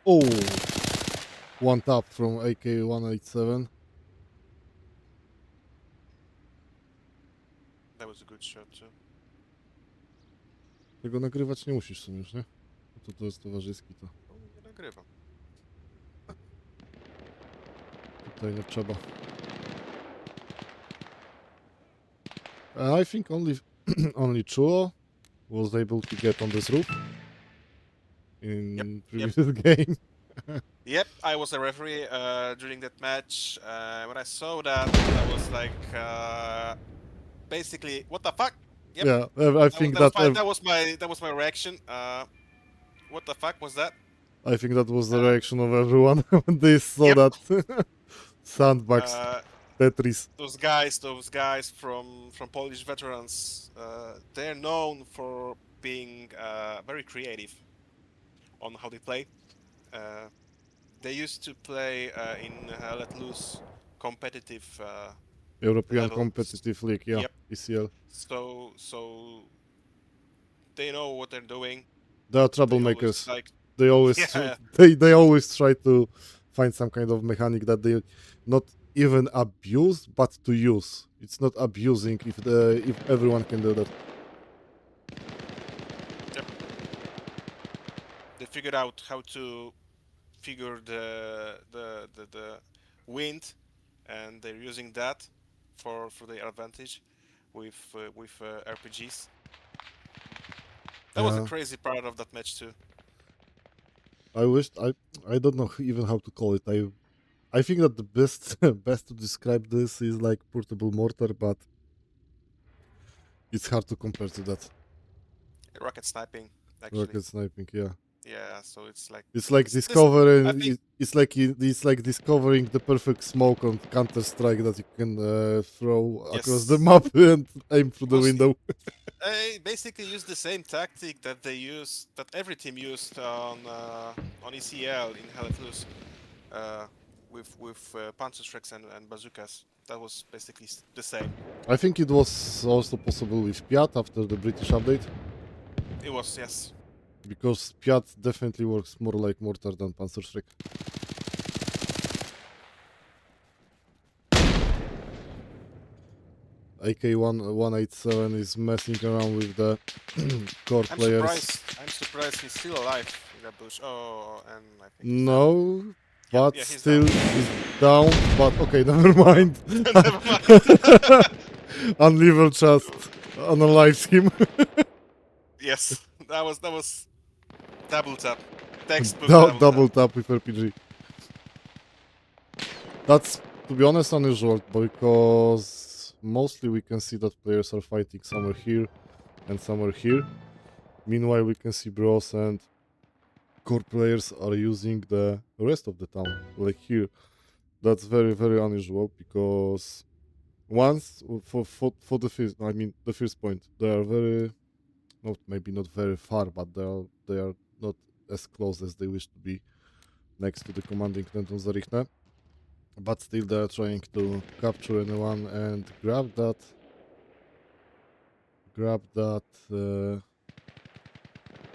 Oh, one tap from AK-187. That was a good shot too. Tego nagrywać nie musisz sobie już, nie? To jest towarzyski, to No, nie nagrywam. tutaj nie trzeba. I think only Chuo was able to get on this roof in previous game. Yep, I was a referee during that match. When I saw that, I was like, basically, what the fuck? Yep. Yeah, I think that was my reaction. What the fuck was that? I think that was the reaction of everyone when they saw Yep. that sandbags Tetris. Those guys from Polish veterans, they're known for being very creative on how they play. They used to play in Let Loose competitive European levels. Competitive League, yeah, Yep. ECL. So they know what they're doing. They are troublemakers. They always, They always try to find some kind of mechanic that they not even abuse, but to use. It's not abusing if everyone can do that. Yep. They figured out how to figure the wind, and they're using that for their advantage with RPGs. That was a crazy part of that match too. I don't know even how to call it. I think that the best best to describe this is like portable mortar, but it's hard to compare to that. Rocket sniping, actually. Rocket sniping, yeah. Yeah, so it's like discovering. It's like discovering the perfect smoke on Counter Strike that you can throw across the map and aim through the window. I basically used the same tactic that every team used on ECL in Hell Let Loose, with Panzerschrecks and bazookas. That was basically the same. I think it was also possible with Piat after the British update. It was, yes. Because Piat definitely works more like mortar than Panzerschreck. AK-187 is messing around with the core I'm players. surprised. I'm surprised he's still alive in that bush. Oh, and I think he's down. No, Yeah, but yeah, he's still down. he's down. But okay, never mind. Never mind. Unlevel just analyze him. Yes, that was double tap. Textbook double Double tap. tap with RPG. That's, to be honest, unusual because mostly we can see that players are fighting somewhere here and somewhere here. Meanwhile, we can see bros and core players are using the rest of the town, like here. That's very unusual because once for the first, I mean the first point, they are very, not maybe not very far, but they are not as close as they wish to be next to the commanding Tenton Zarichne. But still they are trying to capture anyone and grab that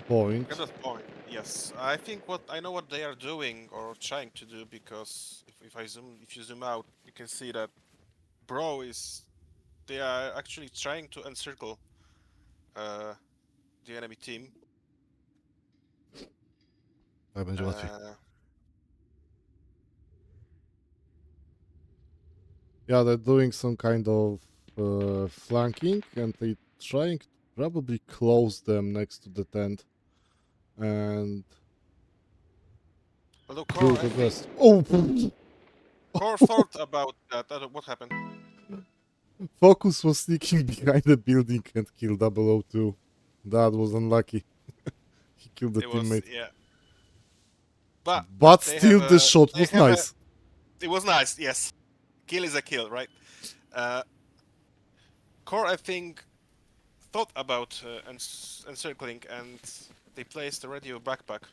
point. At that point, yes. I think I know what they are doing or trying to do, because if you zoom out, you can see that they are actually trying to encircle uh, the enemy team. Tak będzie łatwiej. Uh, Yeah, they're doing some kind of flanking and they trying to probably close them next to the tent and although do Core, I the think best. Oh! Core thought about that. What happened? Focus was sneaking behind the building and killed 002. That was unlucky. He killed the It was, teammate. yeah. But But they have still, the shot they was have nice. it was nice. Yes, kill is a kill, right? Core, I think, thought about encircling, and they placed a radio backpack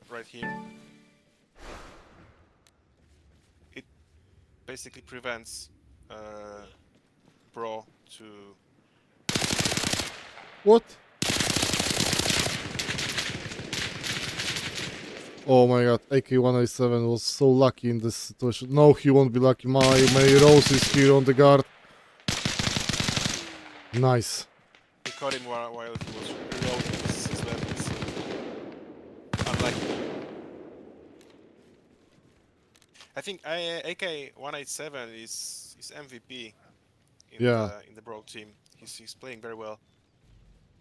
right here. It basically prevents Bro to. What? Oh my god, AK-187 was so lucky in this situation. No, he won't be lucky. My Rose is here on the guard. Nice. He caught him while he was reloading his weapons. Unlucky. I think AK-187 is MVP Yeah, in the Bro team. He's playing very well.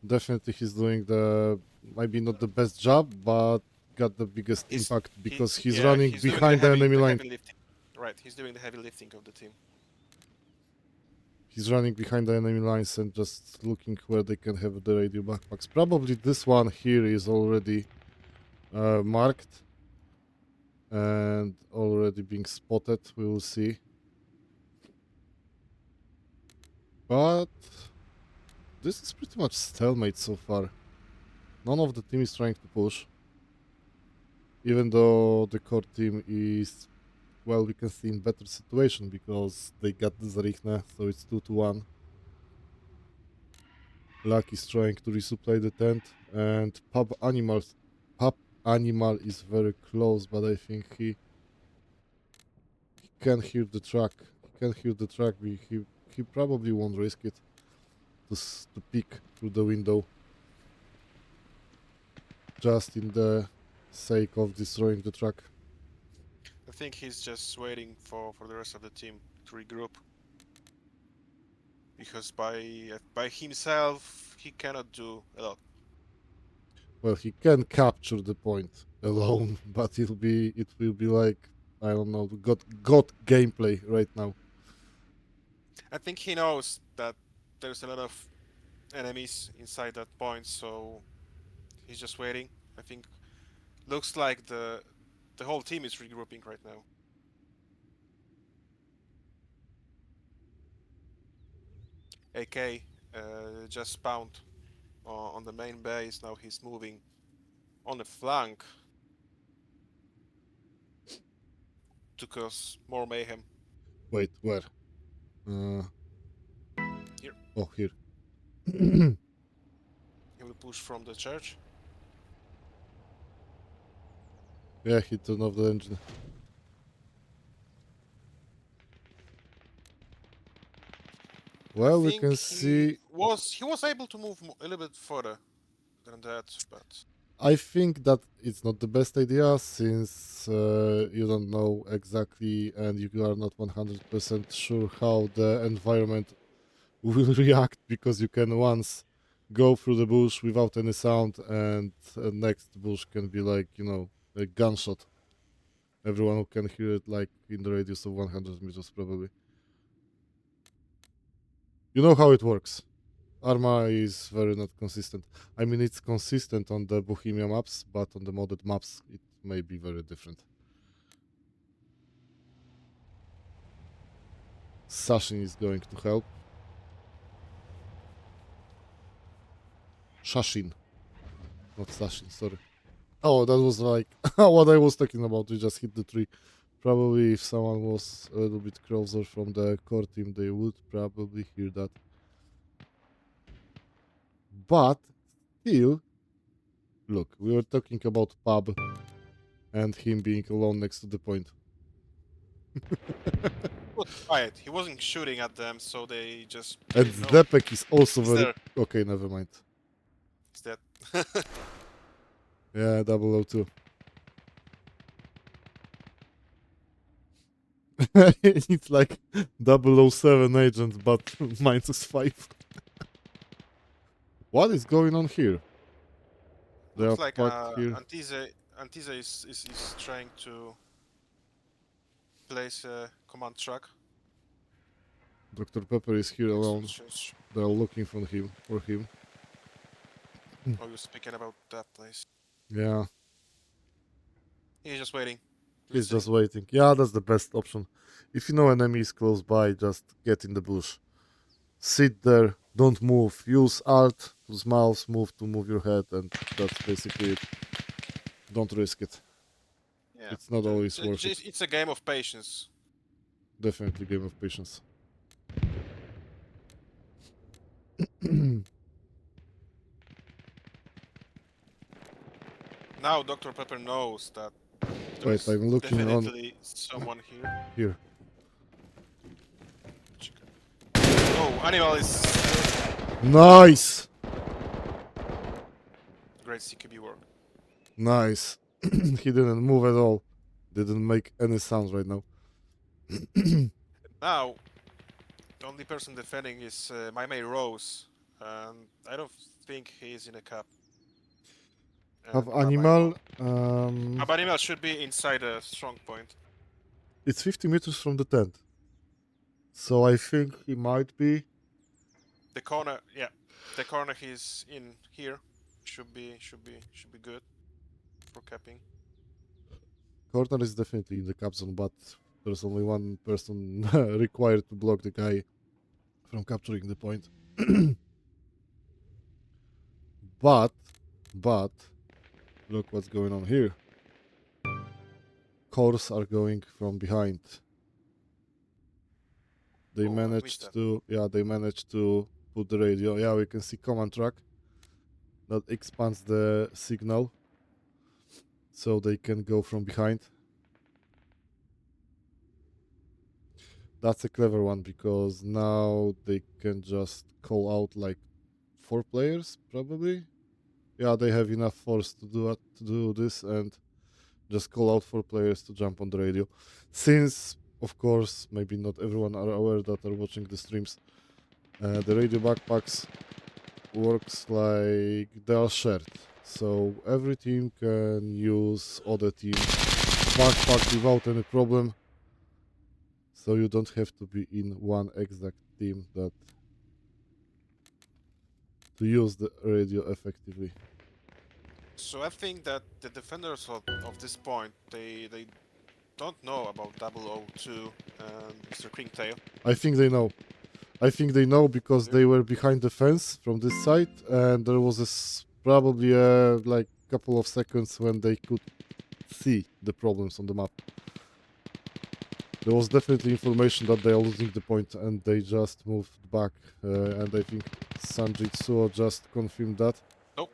definitely he's doing the, maybe not the best job, but got the biggest He's impact he because he's yeah running he's doing the behind the enemy line. heavy lifting. Right, he's doing the heavy lifting of the team. He's running behind the enemy lines and just looking where they can have the radio backpacks. Probably this one here is already marked and already being spotted. We will see. But this is pretty much stalemate so far. None of the team is trying to push. Even though the core team is, well, we can see in better situation because they got the Zarichne, so it's 2-1. Luck is trying to resupply the tent, and Pub Animal is very close, but I think he can hear the truck. He can hear the truck. He probably won't risk it to peek through the window, just in the sake of destroying the truck. I think he's just waiting for the rest of the team to regroup. Because by himself he cannot do a lot. Well, he can capture the point alone, but it will be like, I don't know, god gameplay right now. I think he knows that there's a lot of enemies inside that point, so he's just waiting. I think looks like the whole team is regrouping right now. AK just spawned on the main base. Now he's moving on the flank to cause more mayhem. Wait, where? Here. Oh, here. He will push from the church. Yeah, he turned off the engine. I Well, we think can see. he was able to move a little bit further than that, but I think that it's not the best idea since you don't know exactly and you are not 100% sure how the environment will react because you can once go through the bush without any sound and next bush can be like, a gunshot. Everyone who can hear it like in the radius of 100 meters probably. You know how it works. Arma is very not consistent. I mean, it's consistent on the Bohemia maps, but on the modded maps, it may be very different. Sashin is going to help. Shashin, not Sashin, sorry. Oh, that was like what I was talking about. We just hit the tree. Probably if someone was a little bit closer from the core team, they would probably hear that. But still, look, we were talking about pub and him being alone next to the point. he was quiet. He wasn't shooting at them, so they just And didn't know. Zdepek is also He's very... there. Okay, never mind. He's dead. Yeah, 002. It's like 007 agent, but -5. What is going on here? They are Looks like parked here. Antize is trying to place a command truck. Dr. Pepper is here alone. Exchange. They are looking for him. Oh, you're speaking about that place. Yeah, He's just waiting. he's Let's see. just waiting. Yeah, that's the best option. If you know enemy is close by, just get in the bush. Sit there, don't move. Use Alt to mouse, move to move your head, and that's basically it. Don't risk it. Yeah, It's not always worth it. it's a game of patience. Definitely game of patience. Now Dr. Pepper knows that there Wait, is I'm looking on definitely someone here. here. Oh, animal is Nice! great CQB work. Nice. He didn't move at all. Didn't make any sounds right now. Now, the only person defending is my May Rose, and I don't think he's in a cup. Have And animal. Animal should be inside a strong point. It's 50 meters from the tent. So I think he might be. The corner, yeah, the corner he's in here should be good for capping. Corner is definitely in the cap zone, but there's only one person required to block the guy from capturing the point. but, look what's going on here. Cores are going from behind. They Oh, I missed managed that. to, they managed to put the radio. Yeah, we can see command track that expands the signal so they can go from behind. That's a clever one because now they can just call out like 4 players probably. Yeah, they have enough force to do this and just call out 4 players to jump on the radio. Since, of course, maybe not everyone are aware that are watching the streams, the radio backpacks works like they are shared. So every team can use other team's backpack without any problem. So you don't have to be in one exact team that to use the radio effectively. So I think that the defenders of this point, they don't know about 002 and Mr. Kringtail. I think they know. I think they know because they were behind the fence from this side, and there was probably a like couple of seconds when they could see the problems on the map. There was definitely information that they are losing the point, and they just moved back. And I think Sanjit Suo just confirmed that. Nope.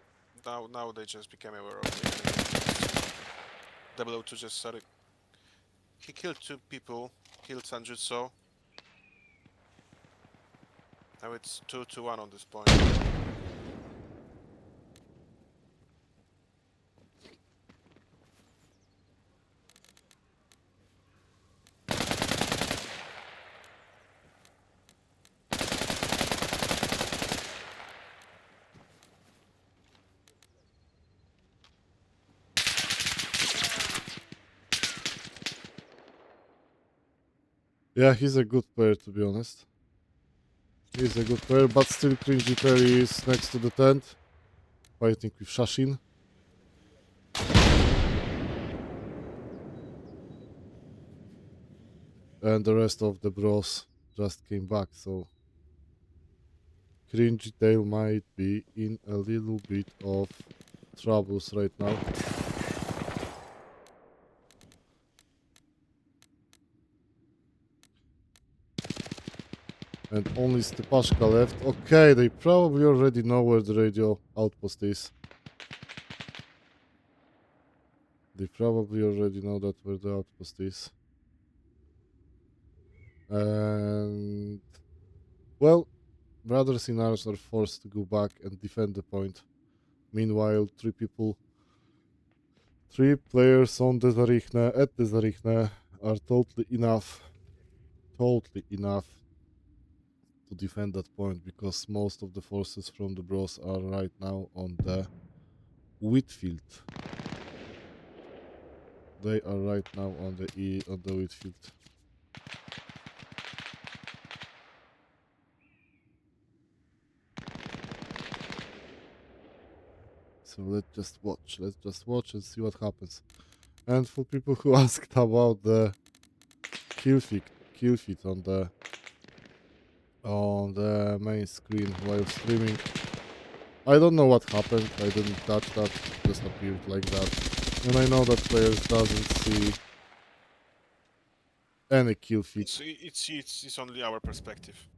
Now they just became aware of it. W02 just started. He killed 2 people, killed Sanjutsu. Now it's 2-1 on this point. Yeah, he's a good player, to be honest. He's a good player, but still Cringy Terry is next to the tent, fighting with Shashin. And the rest of the bros just came back, so Cringy Tail might be in a little bit of troubles right now. And only Stepashka left. Okay, they probably already know where the radio outpost is. They probably already know that where the outpost is. And well, brothers in arms are forced to go back and defend the point. Meanwhile, three players on the Zarichne, at the Zarichne, are totally enough to defend that point, because most of the forces from the bros are right now on the wheat field. They are right now on the wheat field. So let's just watch and see what happens. And for people who asked about the kill feed on the main screen while streaming, I don't know what happened. I didn't touch that. It just appeared like that. And I know that players doesn't see any kill feed. It's only our perspective.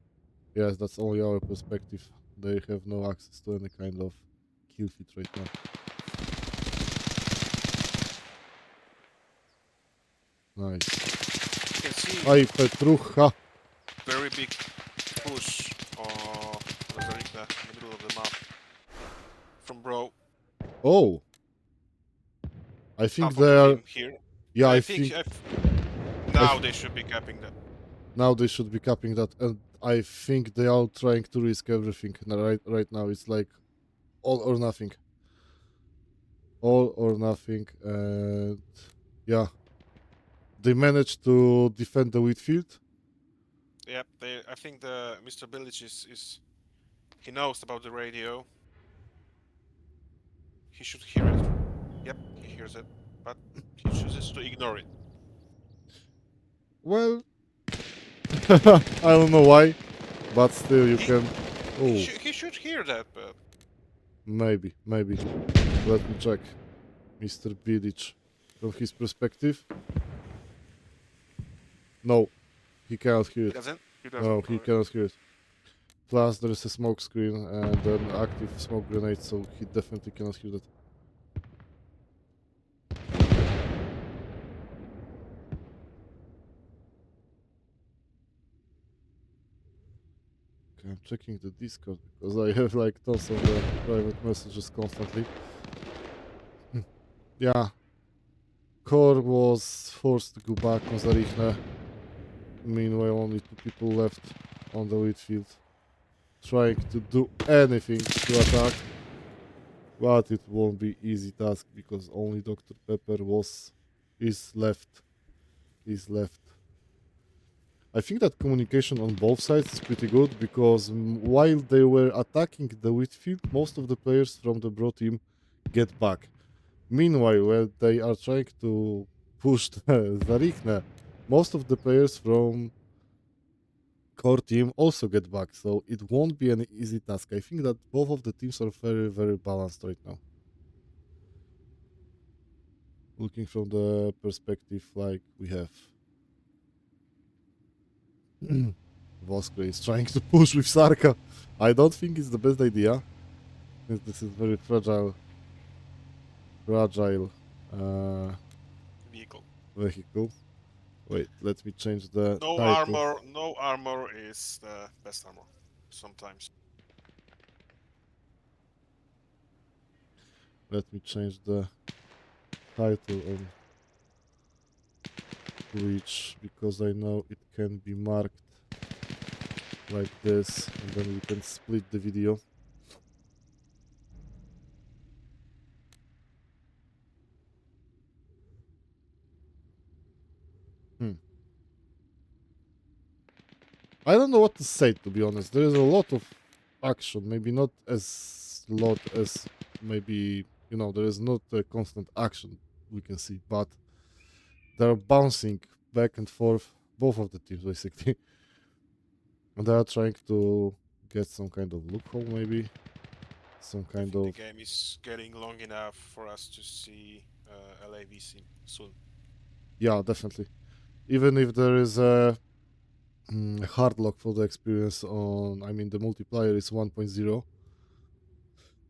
Yes, that's only our perspective. They have no access to any kind of kill feed right now. Nice. You can see Ay, Petrucha! very big push on Rosarika in the middle of the map from Bro. Oh! I think Half they of the are... team here. Yeah, I think think now they should be capping that. now they should be capping that, and I think they are trying to risk everything right now. It's like all or nothing. All or nothing, and yeah. They managed to defend the wheat field. Yep, I think the Mr. Bilic is he knows about the radio. He should hear it. Yep, he hears it, but he chooses to ignore it. Well, I don't know why, but still you He- can... Oh, He should hear that, but maybe. Let me check. Mr. Bilic, from his perspective. No, he cannot hear he it. doesn't. He doesn't. No, he Alright. cannot hear it. Plus, there is a smoke screen and an active smoke grenade, so he definitely cannot hear that. Okay, I'm checking the Discord because I have like tons of private messages constantly. Yeah. Core was forced to go back on Zarichne. Meanwhile, only 2 people left on the wheat field, trying to do anything to attack. But it won't be easy task because only Dr. Pepper is left. I think that communication on both sides is pretty good because while they were attacking the wheat field, most of the players from the Bro team get back. Meanwhile, when they are trying to push the Zarichne, most of the players from core team also get back, so it won't be an easy task. I think that both of the teams are very, very balanced right now. Looking from the perspective like we have. Voskre is trying to push with Sarka. I don't think it's the best idea, since this is very fragile vehicle. Vehicle. Wait, let me change the No title. armor. No armor is the best armor. Sometimes. Let me change the title on Twitch because I know it can be marked like this, and then we can split the video. I don't know what to say, to be honest. There is a lot of action, maybe not as lot as maybe, there is not a constant action we can see, but they're bouncing back and forth, both of the teams basically. And they are trying to get some kind of loophole, maybe. Some I kind think the of. game is getting long enough for us to see LAVC soon. Yeah, definitely. Even if there is a hard lock for the experience on, I mean, the multiplayer is 1.0.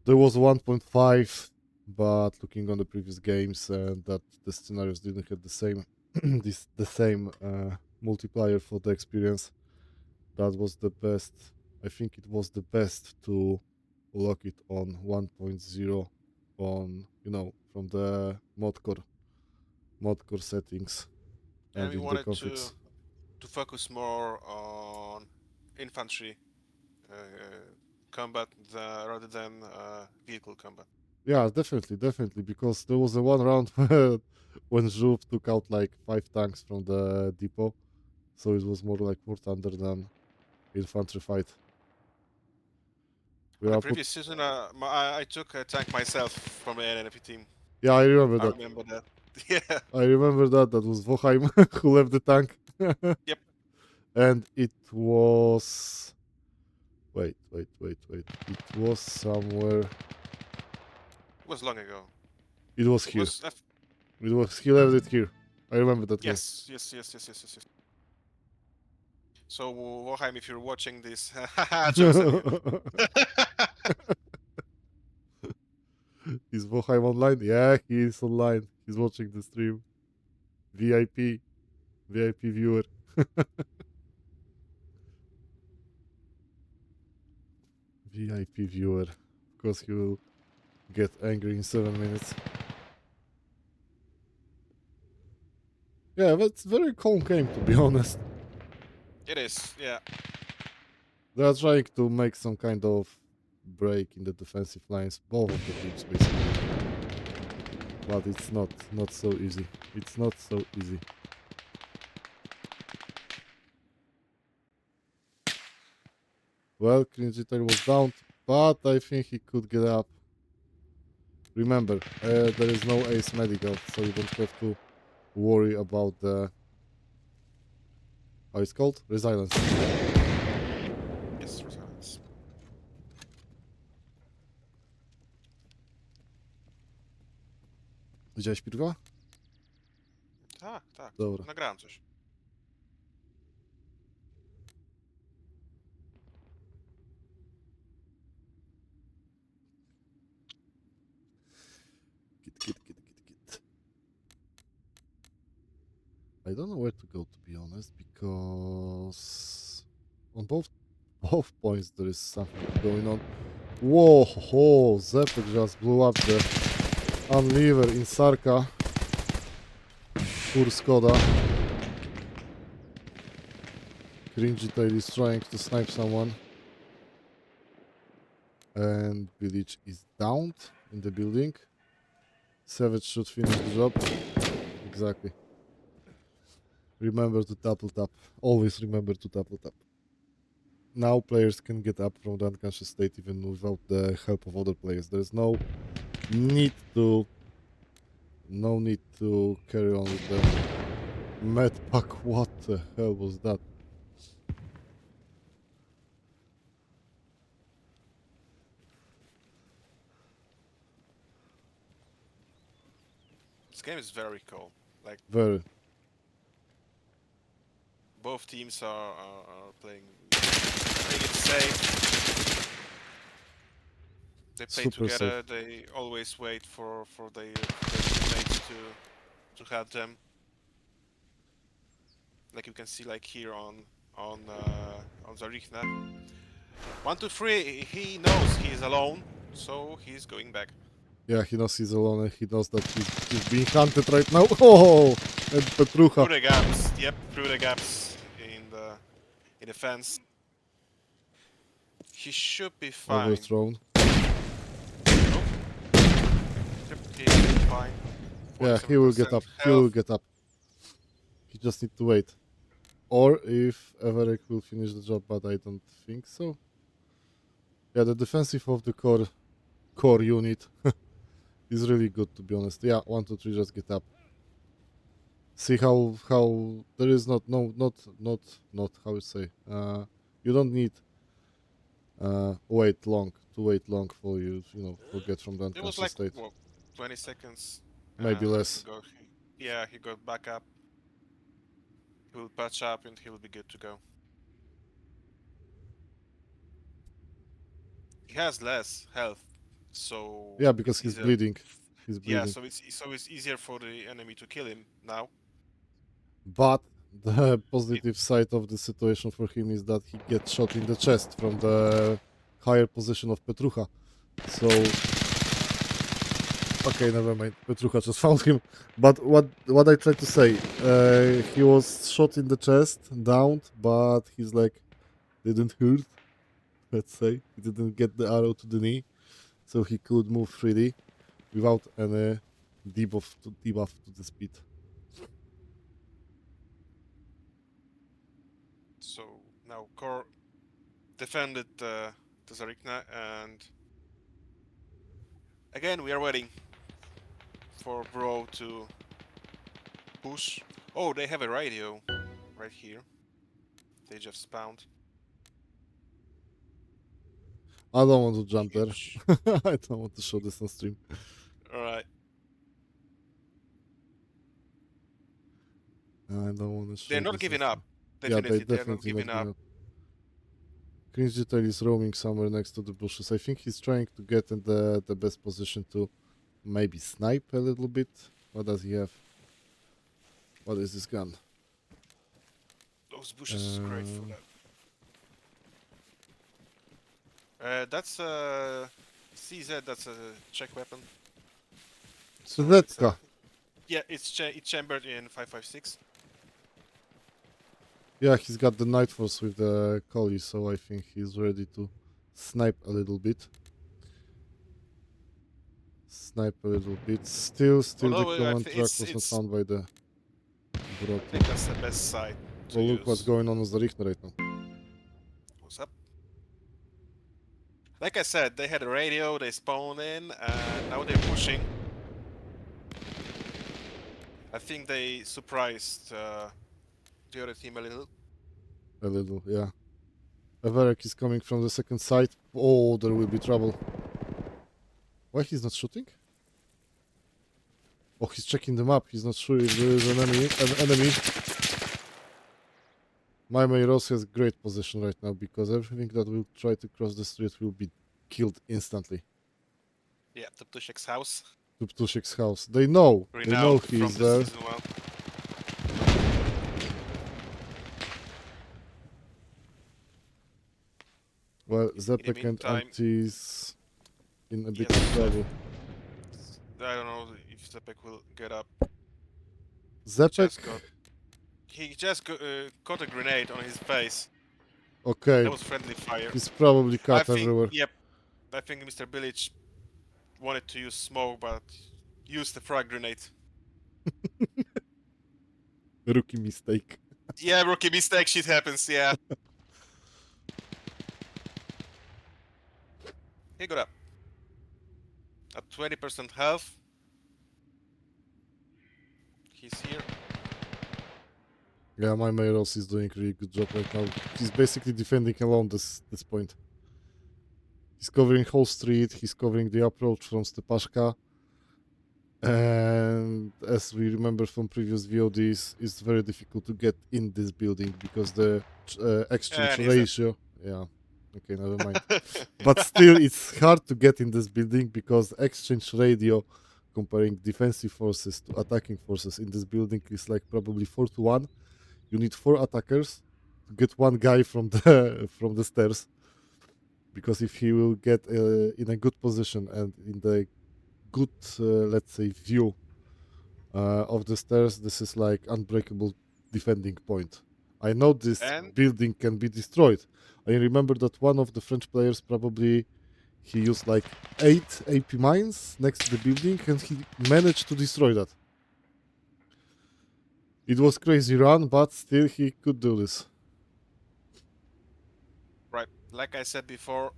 There was 1.5, but looking on the previous games, that the scenarios didn't have the same the same multiplier for the experience. That was the best. I think it was the best to lock it on 1.0 on from the mod core settings And and we in the wanted configs. to focus more on infantry combat rather than vehicle combat. Yeah, definitely, because there was a one round when Zhub took out like 5 tanks from the depot, so it was more like War Thunder than infantry fight. We On the are put. previous season, I took a tank myself from an enemy team. Yeah, I remember I that. remember that. Yeah. I remember that. That was Voheim who left the tank. Yep. And it was. Wait. It was somewhere. It was long ago. It was It here. was. It was. He left it here. I remember that game. Yes. So Woheim, if you're watching this, jokes on you. Is Voheim online? Yeah, he is online. He's watching the stream. VIP. VIP viewer. VIP viewer. Of course, he will get angry in 7 minutes. Yeah, that's very calm game, to be honest. It is. Yeah. They are trying to make some kind of break in the defensive lines, both of the teams basically. But it's not so easy. It's not so easy. Well, Cringy was down, but I think he could get up. Remember, there is no ace medical, so you don't have to worry about the... How it's called? Resilience. Yes, resilience. Widziałeś pirwa? Tak. Dobra. Nagrałem coś. Git. I don't know where to go, to be honest, because on both points there is something going on. Whoa, Zepek just blew up the unleaver in Sarka. Poor Skoda. Cringy Tail is trying to snipe someone. And Village is downed in the building. Savage should finish the job. Exactly. Remember to tap. Always remember to tap. Now players can get up from the unconscious state even without the help of other players. There's no need to carry on with the med pack. What the hell was that? This game is very cool. Like Very. both teams are playing it safe. They play Super together. safe. They always wait for their teammates to help them. like you can see like here on Zarichna. 1, 2, 3. He knows he's alone, so he's going back. Yeah, he knows he's alone and he knows that he's being hunted right now. Oh, and Petrucha. Through the gaps. Yep, through the gaps in the fence. He should be fine. Overthrown. Nope. Yep, he should be fine. Yeah, he will get 47% up. He will health. get up. He just need to wait. Or if Everek will finish the job, but I don't think so. Yeah, the defensive of the core unit is really good, to be honest. Yeah, 1, 2, 3, just get up. See how there is not how you say. You don't need wait long for you to get from the It was unconscious like state. what, 20 seconds. Maybe and less. He got back up. He will patch up and he will be good to go. He has less health, so Yeah, because it's he's easier. bleeding. He's Yeah, bleeding. so it's easier for the enemy to kill him now. But the positive side of the situation for him is that he gets shot in the chest from the higher position of Petrucha. So, okay, never mind. Petrucha just found him. But what I tried to say, he was shot in the chest, downed, but his leg didn't hurt. Let's say he didn't get the arrow to the knee, so he could move freely without any debuff to the speed. So now Kor defended the Zarikna, and again we are waiting for Bro to push. Oh, they have a radio right here. They just spawned. I don't want to jump there. Huge. I don't want to show this on stream. Alright. I don't want to show They're this not giving on up. stream. Yeah, Definitely, they they're not definitely giving not up. giving up. Cringe Detail is roaming somewhere next to the bushes. I think he's trying to get in the best position to maybe snipe a little bit. What does he have? What is this gun? Those bushes is great for that. That's a CZ. That's a Czech weapon. So it's Zetka. yeah, it's chambered in 5.56. Yeah, he's got the Night Force with the collie, so I think he's ready to snipe a little bit. Still Although, the I command thi- track it's- was not it's- found by the I Brock. think that's the best side to Well, use. look what's going on with the Richter right now. What's up? Like I said, they had a radio, they spawned in, and now they're pushing. I think they surprised the other team a little. A little, yeah. Everek is coming from the second side. Oh, there will be trouble. Why he's not shooting? Oh, he's checking the map. He's not sure if there is an enemy. My Rose has great position right now because everything that will try to cross the street will be killed instantly. Yeah, the Tushek's house. To Ptushik's house. They know Renowned he from is the there. season 1. Well, Zepek and meantime- Antis in a bit Yes, of trouble. I don't know if Zepek will get up. Zepek, He just got a grenade on his face. okay, That was friendly fire. he's probably I cut think, everywhere. yep. I think Mr. Bilic wanted to use smoke, but used the frag grenade. Rookie mistake. Yeah, rookie mistake, shit happens, yeah. He got up. At 20% health. He's here. Yeah, my Rose is doing a really good job right now. He's basically defending alone this point. He's covering whole street, he's covering the approach from Stepashka. And as we remember from previous VODs, it's very difficult to get in this building because the exchange And he's dead. ratio... Yeah, okay, never mind. But still, it's hard to get in this building because exchange radio comparing defensive forces to attacking forces in this building is like probably 4-1. You need 4 attackers to get one guy from the from the stairs. Because if he will get in a good position and in the good, let's say, view of the stairs, this is like unbreakable defending point. I know this And building can be destroyed. I remember that one of the French players probably he used like 8 AP mines next to the building and he managed to destroy that. It was crazy run, but still he could do this. right, like I said before,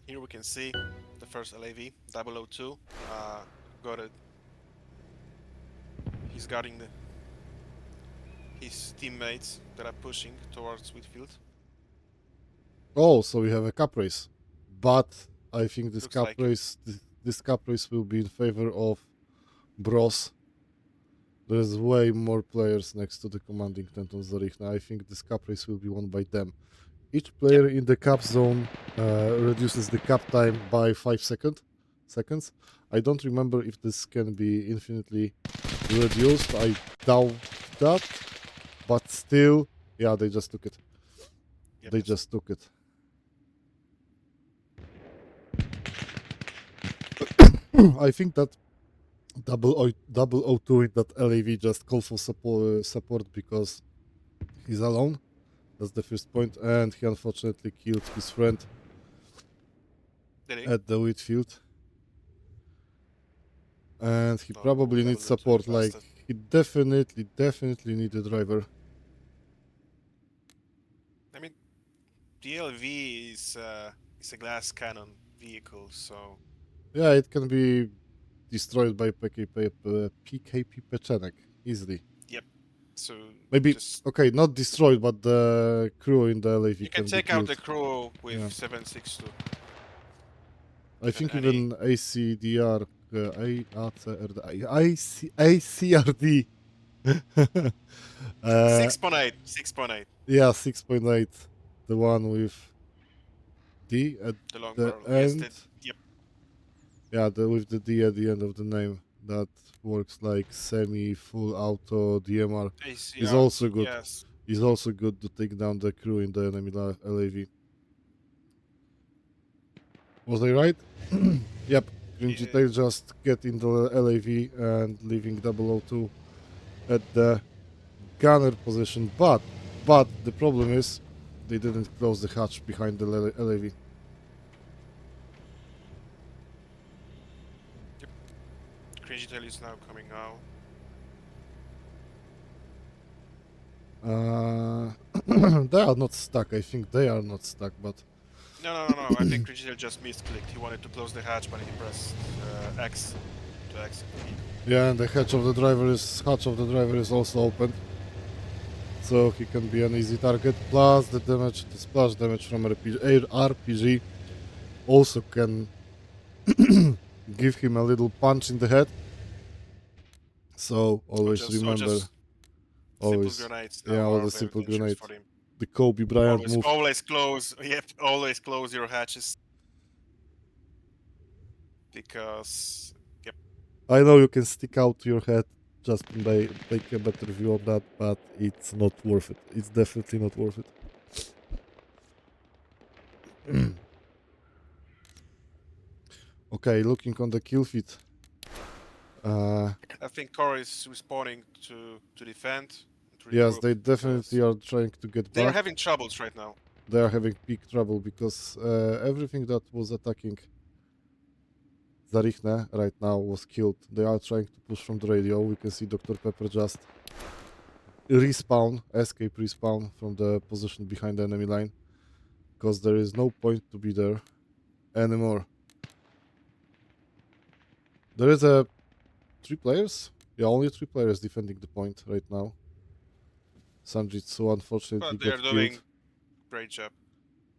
here we can see the first LAV 002. Got it. He's guarding his teammates that are pushing towards Whitfield. Oh, so we have a cup race. But I think this Looks cup like it. race this cup race will be in favor of Bros. There's way more players next to the commanding tent on Zarichna. I think this cup race will be won by them. Each player in the cup zone reduces the cup time by 5 seconds. I don't remember if this can be infinitely reduced. I doubt that. But still, yeah, they just took it. Yep, They yes. just took it. I think that 002 in that LAV just called for support because he's alone. That's the first point, and he unfortunately killed his friend Did he? at the Whitfield. And he No, probably needs 002 support. Like bastard. he definitely need a driver. I mean, DLV is a glass cannon vehicle, so Yeah, it can be destroyed by PKP Peczenek easily. so Maybe just okay, not destroyed, but the crew in the LAV you can can be take out killed. the crew with Yeah. 762. I think any- even ACDR, ACRD. 6.8, 6.8, Yeah, 6.8, the one with D at the long the barrel. Yes, end. yep. Yeah, with the D at the end of the name. That works like semi-full auto DMR. Is ACR, also good. yes. Is also good to take down the crew in the enemy LAV. Was I right? Yep. Cringy Yeah. Tail just get in the LAV and leaving 002 at the gunner position. But the problem is they didn't close the hatch behind the LAV. Cringy Tail is now coming out. They are not stuck. I think they are not stuck, but No. I think Cringy Tail just misclicked. He wanted to close the hatch, but he pressed X to exit. yeah, and the hatch of the driver is also open, so he can be an easy target. Plus the damage, the splash damage from RPG also can give him a little punch in the head. So always Or remember, just simple always, grenades yeah, now all are the very simple dangerous grenade, for him. the Kobe Bryant move. Always close. Yep, always close your hatches. Because yep, I know you can stick out your head just by take a better view of that, but it's not worth it. It's definitely not worth it. Okay, looking on the kill feed. I think Core is responding to defend. To Yes, regroup, they because definitely are trying to get they're back. having troubles right now. They are having big trouble because everything that was attacking Zarichne right now was killed. They are trying to push from the radio. We can see Dr. Pepper just escape respawn from the position behind the enemy line because there is no point to be there anymore. There is a 3 players? Yeah, only 3 players defending the point right now. Sanjitsu unfortunately But they're got doing killed. great job.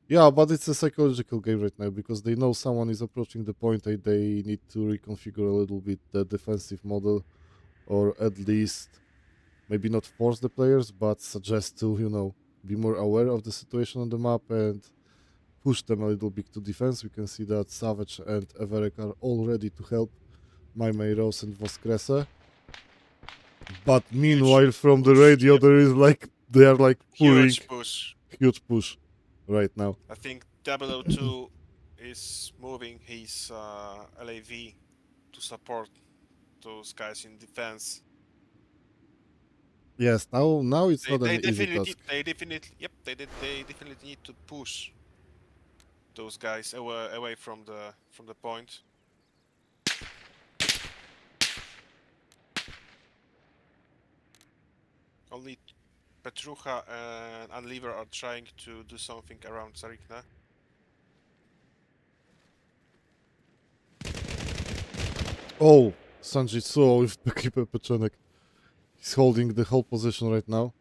Yeah, but it's a psychological game right now because they know someone is approaching the point and they need to reconfigure a little bit the defensive model, or at least maybe not force the players, but suggest to, be more aware of the situation on the map and push them a little bit to defense. We can see that Savage and Everek are all ready to help Rose and Voskrese. But meanwhile, from the push, radio, yep. there is like They are like pulling Huge push. huge push right now. I think 002 is moving his LAV to support those guys in defense. Yes, now it's They, not they an easy definitely, task. they definitely, yep, they definitely need to push those guys away from the point. Only Petrucha and Unlever are trying to do something around Zarikna. Oh, Sanjitsu with the keeper Pechenek. He's holding the whole position right now.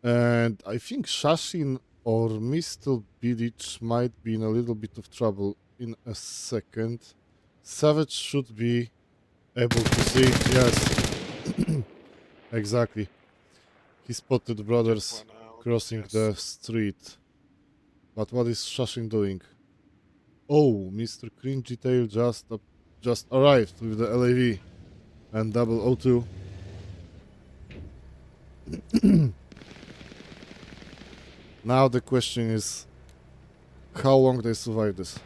And I think Shashin or Mr. Bilic might be in a little bit of trouble in a second. Savage should be able to see. Yes, exactly. He spotted brothers One out. crossing Yes. the street. But what is Shashin doing? Oh, Mr. Cringy Tail just arrived with the LAV and 002. Now the question is how long they survive this.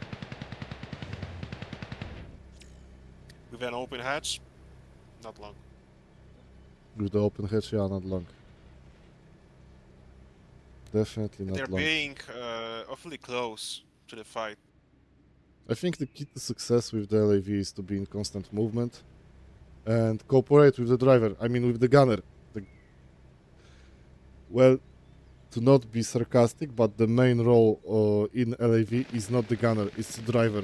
With an open hatch, not long. With the open hatch, yeah, not long. Definitely They're not long. being awfully close to the fight. I think the key to success with the LAV is to be in constant movement and cooperate with the driver. I mean, with the gunner. Well, to not be sarcastic, but the main role in LAV is not the gunner, it's the driver.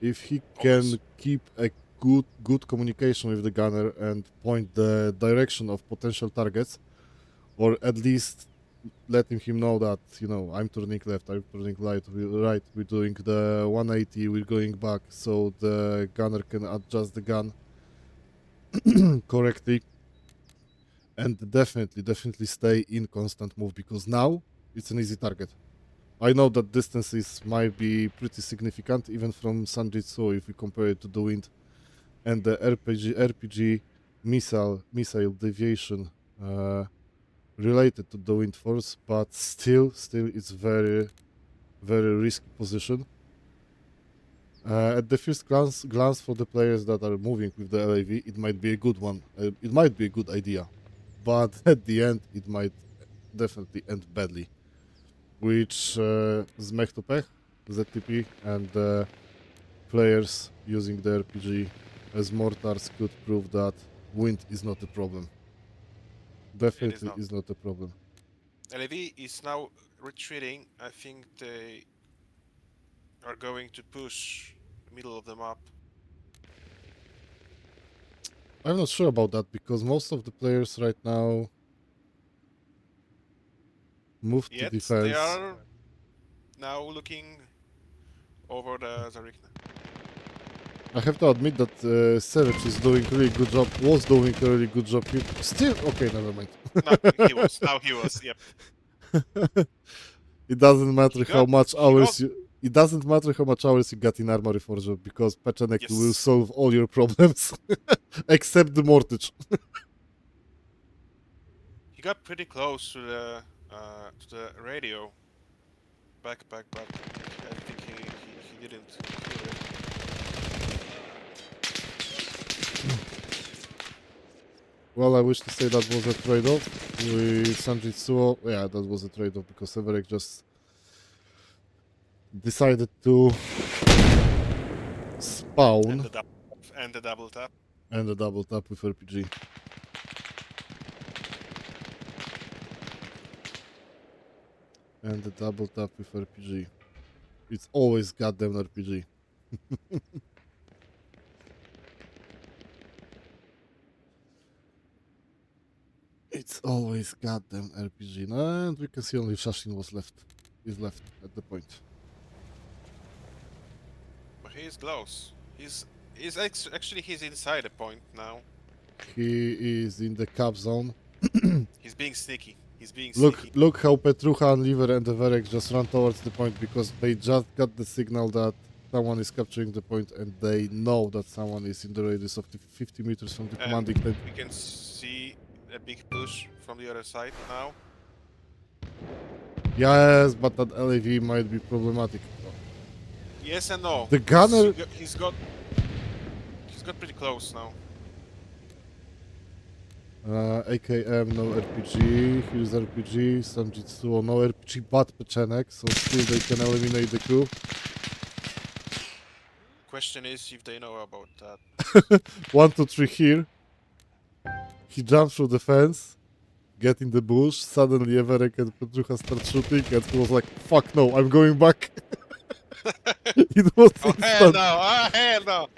If he Always. can keep a good communication with the gunner and point the direction of potential targets, or at least letting him know that, I'm turning left, I'm turning right, we're doing the 180, we're going back, so the gunner can adjust the gun correctly, and definitely stay in constant move, because now it's an easy target. I know that distances might be pretty significant even from Sanjitsu if we compare it to the wind and the RPG missile deviation related to the wind force, but still it's very risky position. At the first glance for the players that are moving with the LAV, it might be a good one. It might be a good idea, but at the end, it might definitely end badly. Which Zmech to Pech, ZTP, and players using the RPG as mortars could prove that wind is not a problem. It is Definitely not. is not a problem. LAV is now retreating. I think they are going to push middle of the map. I'm not sure about that because most of the players right now move to Yet they defense. are now looking over the Zarikna. I have to admit that Savage is doing really good job. Was doing a really good job. Still okay. Never mind. Now he was. Now he was. Yep. It doesn't matter how much He got. hours you. It doesn't matter how much hours you got in Armory Forge because Pechenek will Yes. solve all your problems except the mortgage. He got pretty close to the radio. Back, but I think he didn't hear it. Well, I wish to say that was a trade-off with Sanjitsuo. Yeah, that was a trade-off because Everek just decided to spawn And the double tap. and a double tap with RPG. And the double tap with RPG. It's always goddamn RPG. It's always goddamn RPG. And we can see only Shashin is left at the point. But he is close. Actually he's inside the point now. He is in the cap zone. He's being sneaky. Look how Petrucha and Liver and Everek just run towards the point because they just got the signal that someone is capturing the point and they know that someone is in the radius of 50 meters from the commanding point. We can see a big push from the other side now. Yes, but that LAV might be problematic. Yes and no. The gunner... He's got pretty close now. AKM, no RPG, here's RPG, some Jitsuo, no RPG, but Peczenek, so still they can eliminate the crew. Question is if they know about that. 1, 2, 3 here. He jumps through the fence, get in the bush, suddenly Everek and Petrucha start shooting, and he was like, fuck no, I'm going back. It was Oh hell instant. no! Oh hell no!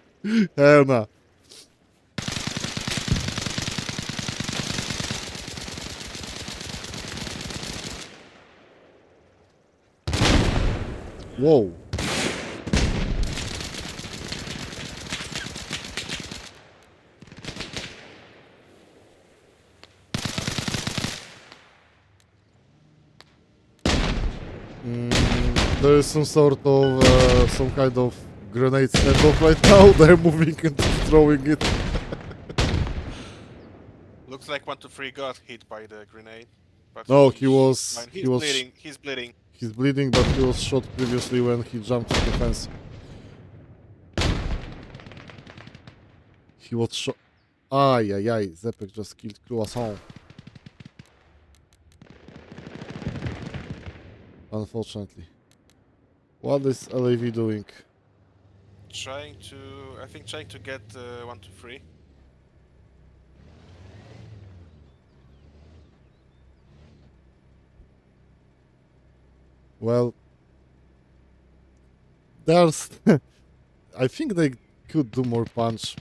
Hell nah. Whoa. There is some sort of, some kind of grenade standoff right now. They're moving and throwing it. Looks like 1, 2, 3 got hit by the grenade. But No, he's he was, fine. he He's was, bleeding. He's bleeding. he's bleeding, but he was shot previously when he jumped through the fence. He was shot. Ay, ay, ay. Zepek just killed Croissant. Unfortunately. What is LAV doing? Trying to get 1, 2, 3. Well, there's... I think they could do more punch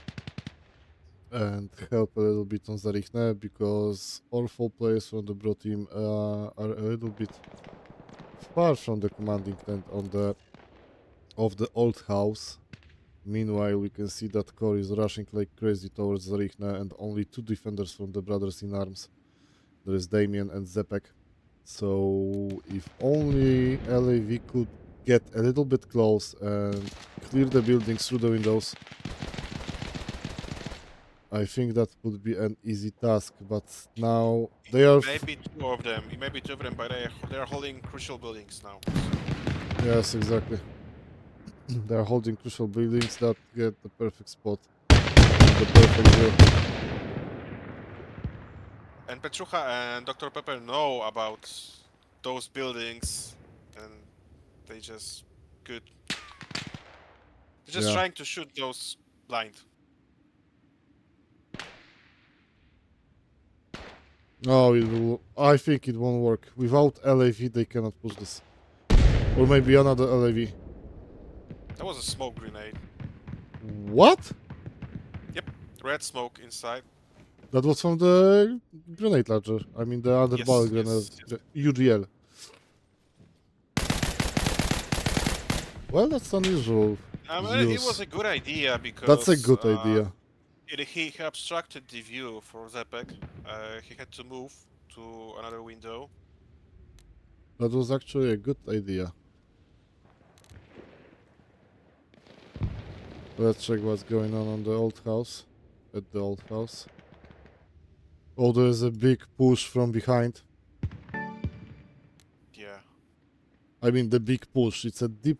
and help a little bit on Zarichne, because all 4 players from the Bro team are a little bit far from the commanding tent of the old house. Meanwhile, we can see that Core is rushing like crazy towards Zarichne, and only 2 defenders from the Brothers in Arms. There is Damien and Zepek. So if only LAV could get a little bit close and clear the buildings through the windows, I think that would be an easy task. But now they are... Maybe 2 of them. Maybe 2 of them, but they're holding crucial buildings now. Yes, exactly. They are holding crucial buildings that get the perfect spot, the perfect view. And Petrucha and Dr. Pepper know about those buildings, and they just could. They're just Yeah. trying to shoot those blind. No, it will. I think it won't work. Without LAV, they cannot push this. Or maybe another LAV. That was a smoke grenade. What? Red smoke inside. That was from the grenade launcher. I mean the other Yes, barrel yes, grenade. yes. UGL. Well, that's unusual. It use. was a good idea because That's a good idea. He obstructed the view for Zepek. He had to move to another window. That was actually a good idea. Let's check what's going on the old house. At the old house. Oh, there's a big push from behind. Yeah. I mean the big push. It's a deep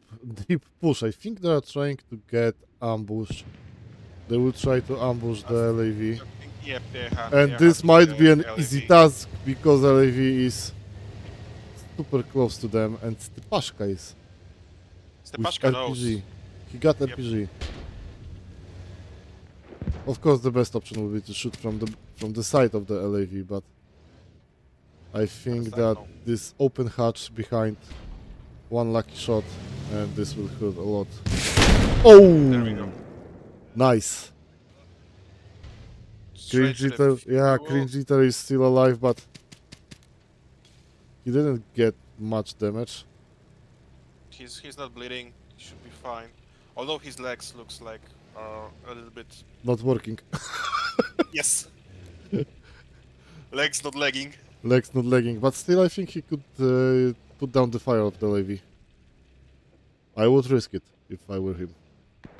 push. I think they are trying to get ambush. They will try to ambush the LAV. Yep, And this might be an easy task because LAV is super close to them, and Stepashka is with Stepashka RPG. knows. He got Yep. RPG. Of course, the best option would be to shoot from the side of the LAV, but I think Side, that no. this open hatch behind, one lucky shot, and this will hurt a lot. Oh! There we go. Nice. Straight to the Cringe yeah, fuel. Cringe Eater is still alive, but he didn't get much damage. He's not bleeding. He should be fine. Although his legs looks like are a little bit. Not working. Yes. Legs not lagging. Legs not lagging, but still I think he could put down the fire of the Levy. I would risk it if I were him,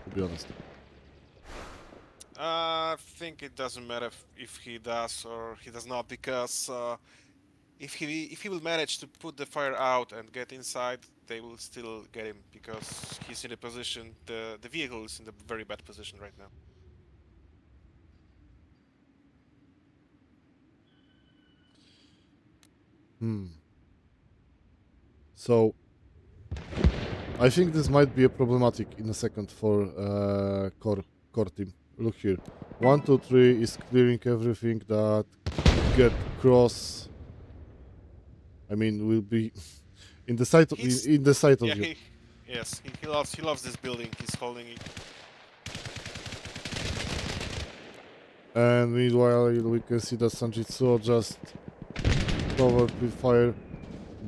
to be honest. I think it doesn't matter if he does or he does not, because if he will manage to put the fire out and get inside, they will still get him, because he's in a position. The vehicle is in a very bad position right now. So I think this might be a problematic in a second for core team. Look here, 1, 2, 3 is clearing everything that get cross. I mean, will be in the sight of, He's in the sight yeah of you. he loves this building. He's holding it. And meanwhile, we can see that Sanjitsuo just covered with fire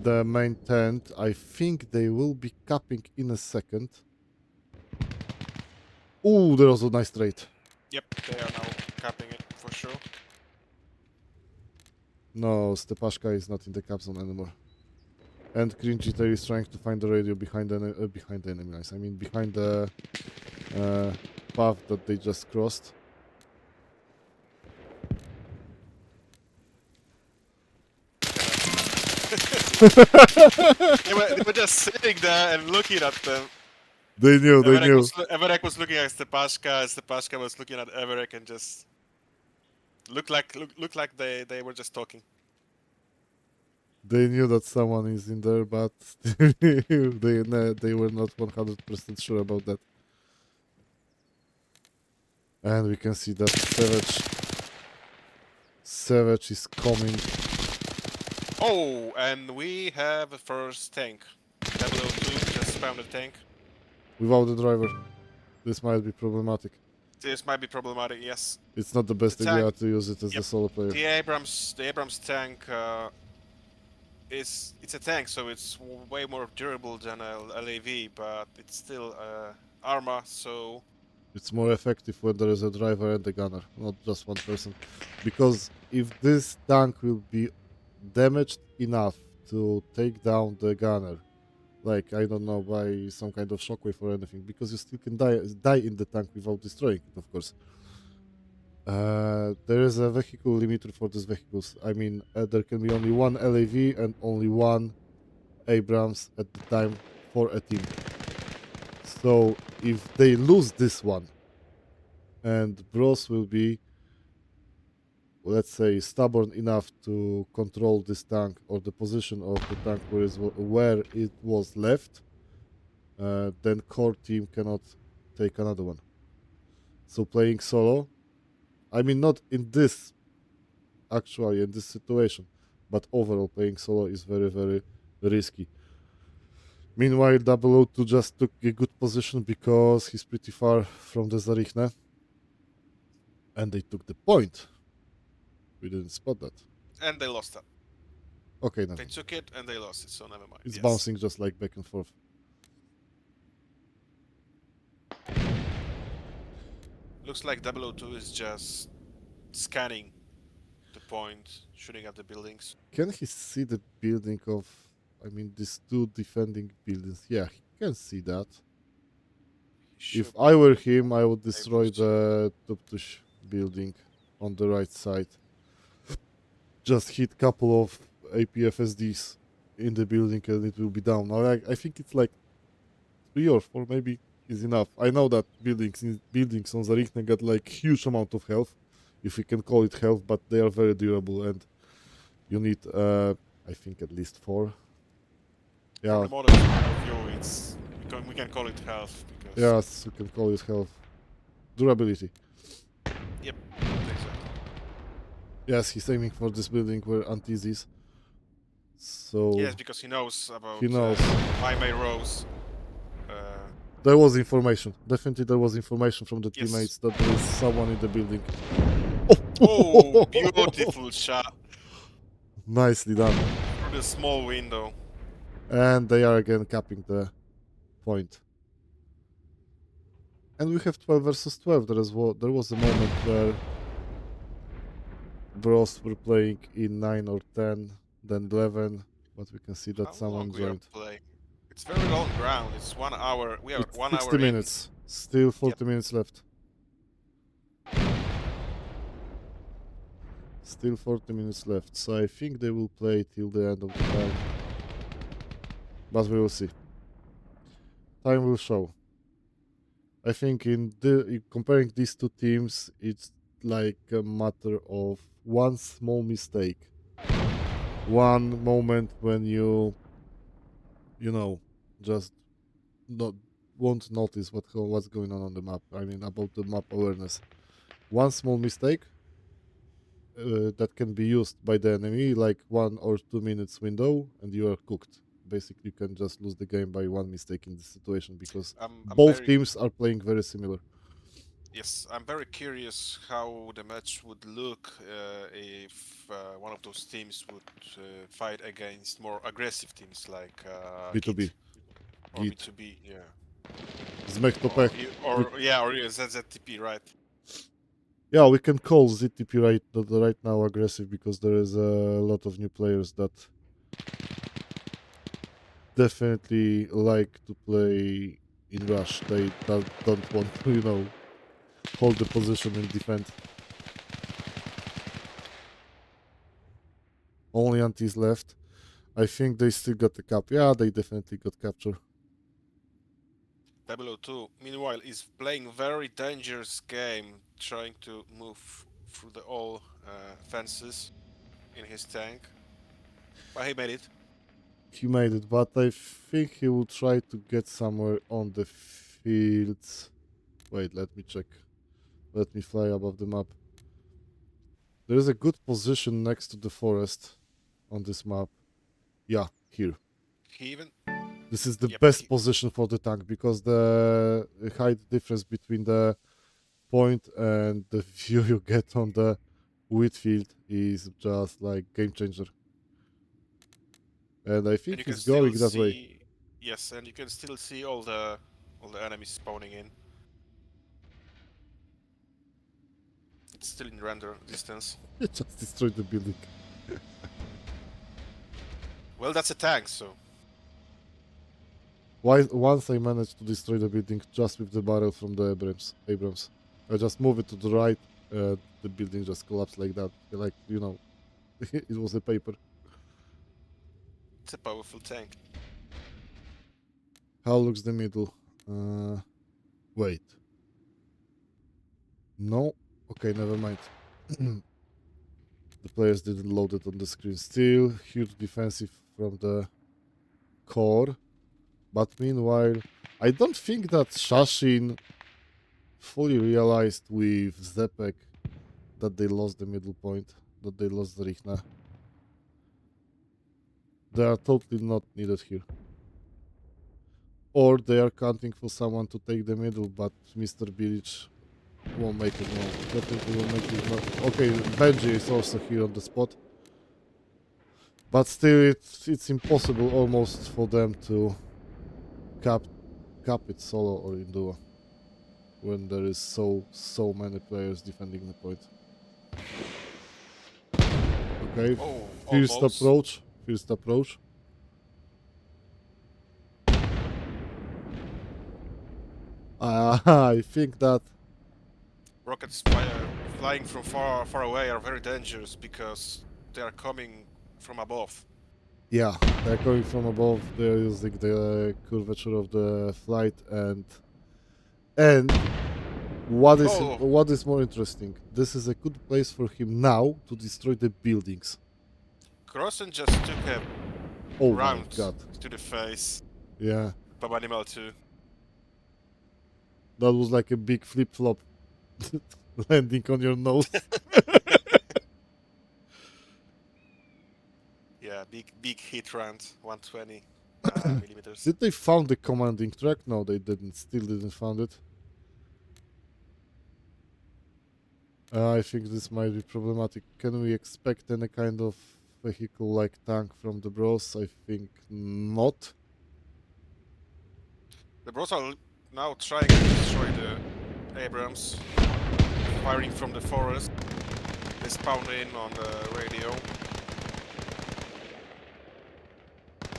the main tent. I think they will be capping in a second. Oh, there was a nice trade. Yep, they are now capping it for sure. No, Stepashka is not in the cap zone anymore. And Cringy is trying to find the radio behind the enemy lines. I mean, behind the path that they just crossed. They were just sitting there and looking at them. They knew, they knew. Everek was looking at Stepashka, and Stepashka was looking at Everek, and just looked like they were just talking. They knew that someone is in there, but they were not 100% sure about that. And we can see that Savage is coming. Oh, and we have a first tank. 002 just found a tank. Without the driver, this might be problematic. This might be problematic, yes. It's not the best The idea tank- to use it as the solo player. The Abrams tank it's a tank, so it's way more durable than a LAV, but it's still armor, so It's more effective when there is a driver and a gunner, not just one person. Because if this tank will be damaged enough to take down the gunner, like, I don't know, by some kind of shockwave or anything, because you still can die in the tank without destroying it, of course. There is a vehicle limiter for these vehicles. I mean, there can be only one LAV and only one Abrams at the time for a team. So if they lose this one, and Bros will be, let's say, stubborn enough to control this tank or the position of the tank where it was left, then core team cannot take another one. So playing solo, I mean, not in this, actually, in this situation, but overall playing solo is very, very risky. Meanwhile, 002 just took a good position because he's pretty far from the Zarichne. And they took the point. We didn't spot that. and they lost that. Okay, never They mind. took it and they lost it, so never mind. It's yes. bouncing just like back and forth. Looks like 002 is just scanning the point, shooting at the buildings. Can he see the building of, I mean, these two defending buildings? Yeah, he can see that. He If should I were him, I would be able destroy to. the Tuptush building on the right side. Just hit couple of APFSDs in the building and it will be down. I think it's like 3 or 4 maybe is enough. I know that buildings on Zarichne got like huge amount of health, if we can call it health, but they are very durable and you need I think at least 4. Yeah, From the modern point of view, it's we can call it health, because yes, you can call it health. Durability. Yep, exactly. Yes, he's aiming for this building where Antis is. So Yes, because he knows about he knows. my rows. There was information. Definitely there was information from the Yes. teammates that there is someone in the building. Oh, beautiful shot Nicely done. through the small window. And they are again capping the point. And we have 12 versus 12. There was a moment where Bros were playing in 9 or 10, then 11, but we can see that How someone long we are joined. playing? It's very long ground. It's 1 hour. We are It's 1 60 hour minutes. Still 40 Yep. minutes left. Still 40 minutes left, so I think they will play till the end of the time. But we will see. Time will show. I think comparing these two teams, it's like a matter of one small mistake. One moment when you know, just not won't notice what's going on the map. I mean, about the map awareness. One small mistake that can be used by the enemy, like 1 or 2 minutes window, and you are cooked. Basically, you can just lose the game by one mistake in this situation because I'm both very teams are playing very similar. Yes, I'm very curious how the match would look if one of those teams would fight against more aggressive teams like B2B, Git or Git, B2B, yeah, Zmek to pech. or yeah, ZZTP, right? Yeah, we can call ZTP right now aggressive because there is a lot of new players that definitely like to play in rush. They don't want to, hold the position and defend. Only antis left. I think they still got the cap. Yeah, they definitely got capture. 002, meanwhile, is playing very dangerous game, trying to move through the all fences in his tank, but he made it. He made it, but I think he will try to get somewhere on the fields. Wait, let me check. Let me fly above the map. There is a good position next to the forest on this map. Yeah, here. He even, This is the yep, best position for the tank because the height difference between the point and the view you get on the wheat field is just like game changer. And I and think you can he's still going that way. see, yes, and you can still see all the enemies spawning in. It's still in render distance. He just destroyed the building. Well, that's a tank, so Once I managed to destroy the building just with the barrel from the Abrams. I just move it to the right, the building just collapsed like that. Like, it was a paper. it's a powerful tank. How looks the middle? Wait. No? Okay, never mind. The players didn't load it on the screen. Still, huge defensive from the core. But meanwhile, I don't think that Shashin fully realized with Zepek that they lost the middle point, that they lost the Richtner. They are totally not needed here. Or they are counting for someone to take the middle, but Mr. Bilic won't make it more. Definitely won't make it more. Okay, Benji is also here on the spot. But still, it's impossible almost for them to cap it solo or in duo when there is so many players defending the point. Okay, Oh, first almost. approach. I think that Rockets flying from far away are very dangerous because they are coming from above. yeah, they're coming from above. They're using the curvature of the flight and Oh, what is more interesting? This is a good place for him now to destroy the buildings. Crossen just took a Oh my round god! to the face. Yeah, Baba Animal too. that was like a big flip flop landing on your nose. Yeah, big hit round, 120 millimeters. Did they found the commanding track? No, they didn't. Still didn't found it. I think this might be problematic. Can we expect any kind of vehicle like tank from the bros? I think not. The Bros are now trying to destroy the Abrams, firing from the forest. They spawn in on the radio.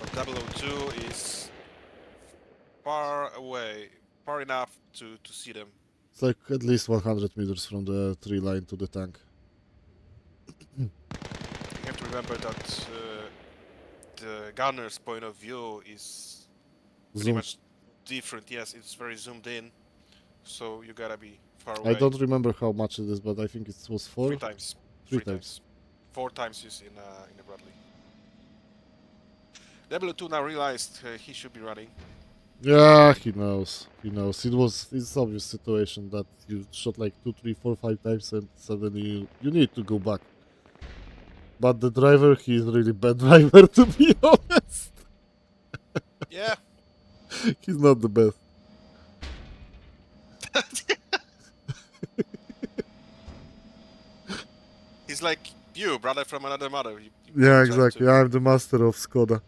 But 002 is far away, far enough to see them. It's like at least 100 meters from the tree line to the tank. You have to remember that the gunner's point of view is pretty Zoom. much different. Yes, it's very zoomed in, so you gotta be far I away. don't remember how much it is, but I think it was Three 4. times. 3 times. 4 times is in a Bradley. W2 now realized he should be running. Yeah, he knows. He knows. It's obvious situation that you shot like 2, 3, 4, 5 times and suddenly you need to go back. But the driver, he's really bad driver to be honest. Yeah. He's not the best. He's like you, brother from another mother. You Yeah, don't have exactly. to. I'm the master of Skoda.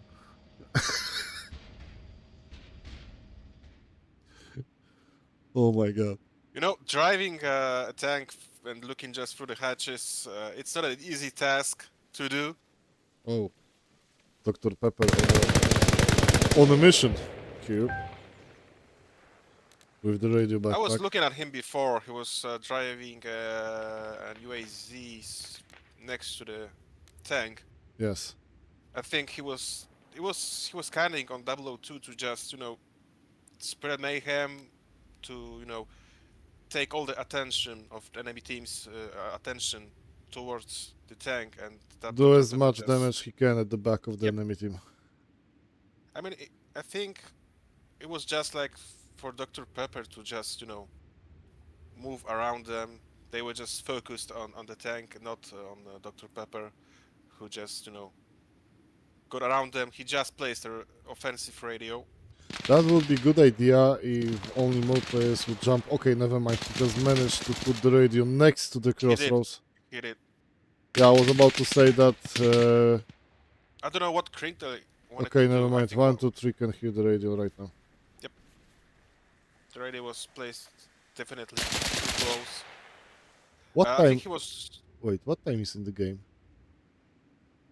Oh my god. You know, driving a tank and looking just through the hatches, it's not an easy task to do. Oh, Dr. Pepper on a mission here with the radio I was backpack. looking at him before. He was driving an UAZ next to the tank. Yes. I think he was scanning on 002 to just spread mayhem, to take all the attention of the enemy team's attention towards the tank, and that Do as that would much just. damage he can at the back of the Yep. enemy team. I mean, I think it was just like for Dr. Pepper to just move around them. They were just focused on the tank, not on Dr. Pepper, who just got around them. He just placed their offensive radio. That would be good idea if only more players would jump. Okay, never mind. He just managed to put the radio next to the He did. crossroads. He did. Yeah, I was about to say that. I don't know what Crinkle wanted Okay, to never do. I mind. think 1, 2, 3 can hear the radio right now. the radio was placed definitely too close. What I time? think he was. Wait, what time is in the game?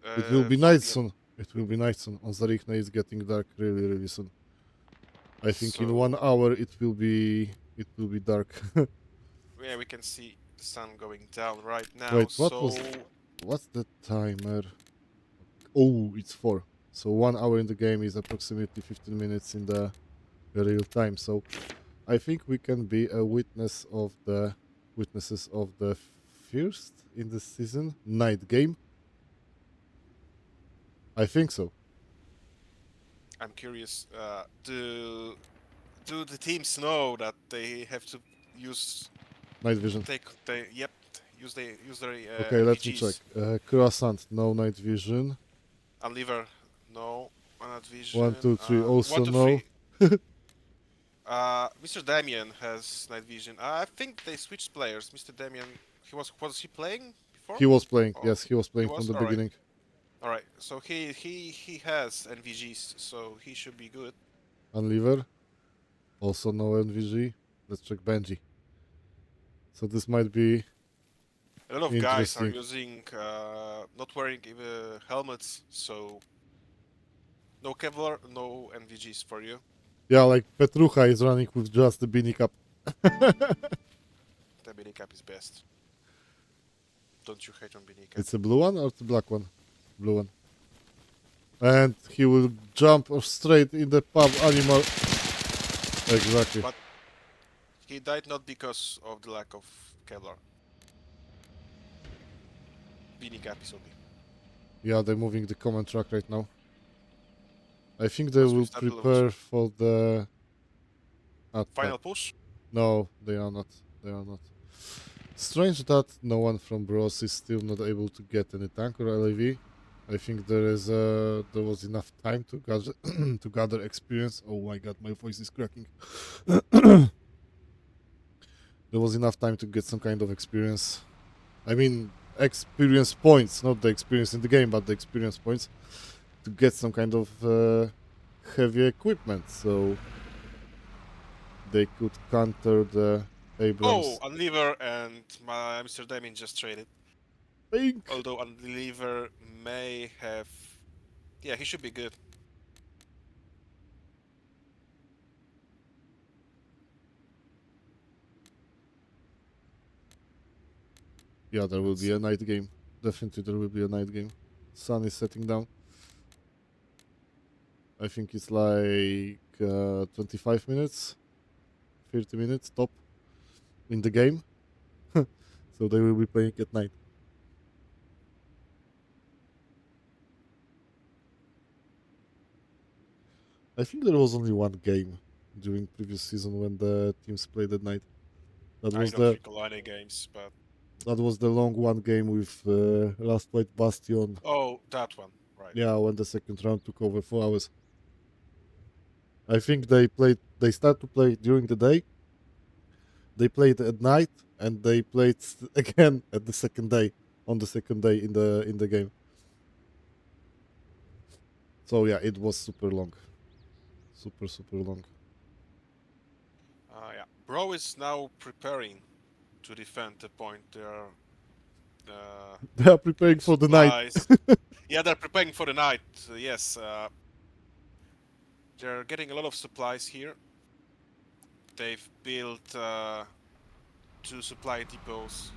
It will be 4 night p.m. soon. It will be night soon. On Zarichna it's getting dark really, really soon. I think in So 1 hour it will be dark. yeah, we can see the sun going down right now. Wait, what So was? What's the timer? Oh, it's 4. So 1 hour in the game is approximately 15 minutes in the real time. So I think we can be a witnesses of the first in the season night game. I think so. I'm curious. Do the teams know that they have to use Night vision. use their Okay, let me NVGs. check. Croissant, no night vision. Unlever, no. Night vision. 1, 2, 3, 1, also 2, no. 3. Mr. Damien has night vision. I think they switched players. Mr. Damien, was he playing before? He was playing. Oh, Yes, he was playing he from was? the Alright. beginning. Alright, so he has NVGs, so he should be good. Unlever, also no NVG. Let's check Benji. So this might be A lot of guys are interesting. using not wearing helmets, so no Kevlar, no NVGs for you. Yeah, like Petrucha is running with just the beanie cap. The mini cap is best. Don't you hate on mini cap? It's a blue one or the black one? Blue one. And he will jump straight in the pub animal. Exactly. But he died not because of the lack of Kevlar. Mini cap is OP. Yeah, they're moving the command track right now. I think they Because will with that prepare for the attack. Final push? No, they are not. They are not. Strange that no one from Bros is still not able to get any tank or LAV. I think there was enough time to gather to gather experience. Oh my god, my voice is cracking. There was enough time to get some kind of experience. I mean, experience points, not the experience in the game, but the experience points to get some kind of heavy equipment, so they could counter the Abrams. Oh, Unlever and my Mr. Damien just traded. Pink. Although Unlever may have. Yeah, he should be good. Yeah, there will be a night game. Definitely, there will be a night game. sun is setting down. I think it's like 25 minutes, 30 minutes top in the game. So they will be playing at night. I think there was only one game during previous season when the teams played at night. That I was don't the recall any games, but long one game with Last White Bastion. oh, that one, right? Yeah, when the second round took over 4 hours. I think they start to play during the day. They played at night and they played again at the second day, on the second day in the game. So yeah, it was super long. Super long. Yeah, Bro is now preparing to defend the point. There are They are preparing for the night. supplies. Yeah, they're preparing for the night. Yes, they're getting a lot of supplies here. They've built 2 supply depots.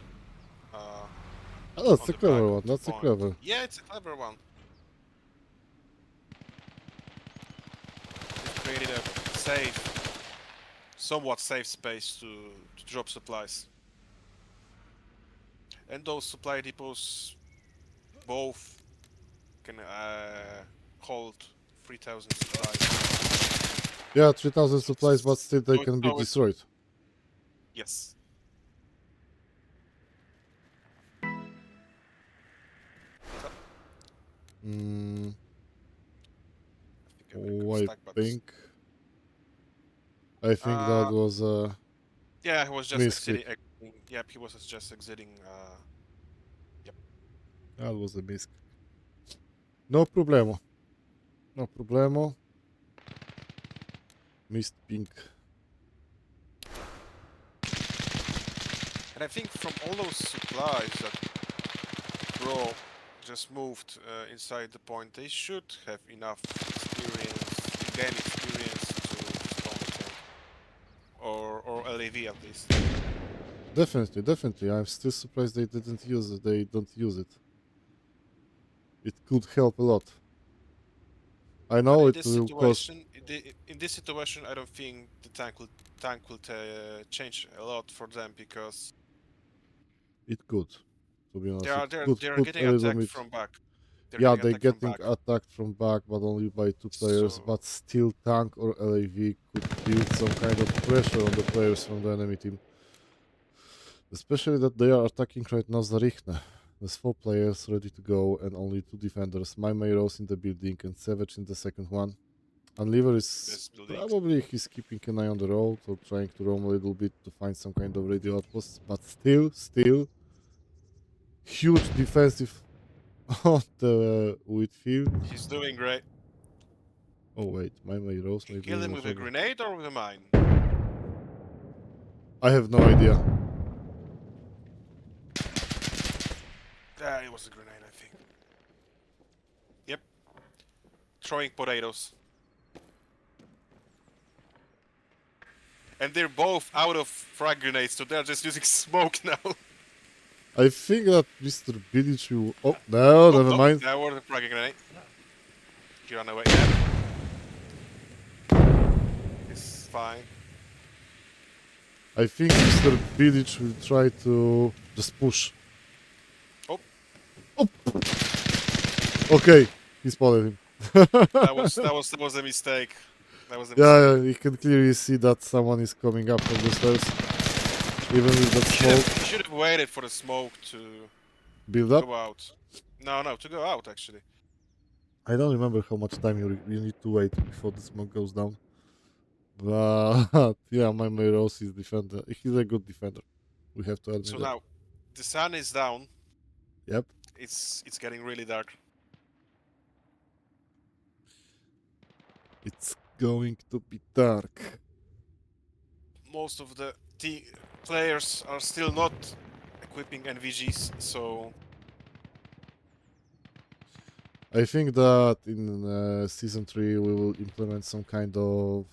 Oh, that's On a the back clever of one. the That's a point. clever. Yeah, it's a clever one. They've created a safe, somewhat safe space to drop supplies. And those supply depots both can hold 3,000 supplies. Yeah, 3,000 supplies, but still they So can be destroyed. yes. Mm, I think everything got I stuck, but think. I think that uh, was a yeah, he was just misclick. exiting. Yep, he was just exiting. Yep. That was a misclick. No problemo. No problemo. Missed pink. And I think from all those supplies that Bro just moved inside the point, they should have enough experience, game experience to spawn a tank. Or LAV at least. Definitely. I'm still surprised they didn't use it. They don't use it. It could help a lot. I But know in it this will cost. situation, in this situation, I don't think the tank will change a lot for them because It could. To be they honest, it are they're could they're put a getting little attacked bit. from back. They're Yeah, getting they're attacked from getting back. attacked from back, but only by 2 players. So But still, tank or LAV could build some kind of pressure on the players from the enemy team. Especially that they are attacking right now Zarichne. There's 4 players ready to go and only 2 defenders. My Rose in the building and Savage in the second one. Unlever is this building. probably he's keeping an eye on the road or trying to roam a little bit to find some kind of radio outpost. But still, huge defensive on the wheat field. He's doing great. Oh wait, my Rose Can maybe kill him will with a have. grenade or with a mine. I have no idea. It was a grenade, I think. Yep. Throwing potatoes. And they're both out of frag grenades, so they're just using smoke now. I think that Mr. Bilic will. Oh no, Oh, never no, mind. that was a frag grenade. He ran away. Yeah. It's fine. I think Mr. Bilic will try to just push. Oh. Oh. Okay, he spotted him. That was a mistake. That was a mistake. Yeah, you can clearly see that someone is coming up from the stairs. Even with that smoke You should have waited for the smoke to build up. go out. No, to go out actually. I don't remember how much time you need to wait before the smoke goes down. But yeah, my Rose is defender. He's a good defender. We have to admit So that. now, the sun is down. Yep. It's getting really dark. It's going to be dark. Most of the players are still not equipping NVGs, so I think that in season 3 we will implement some kind of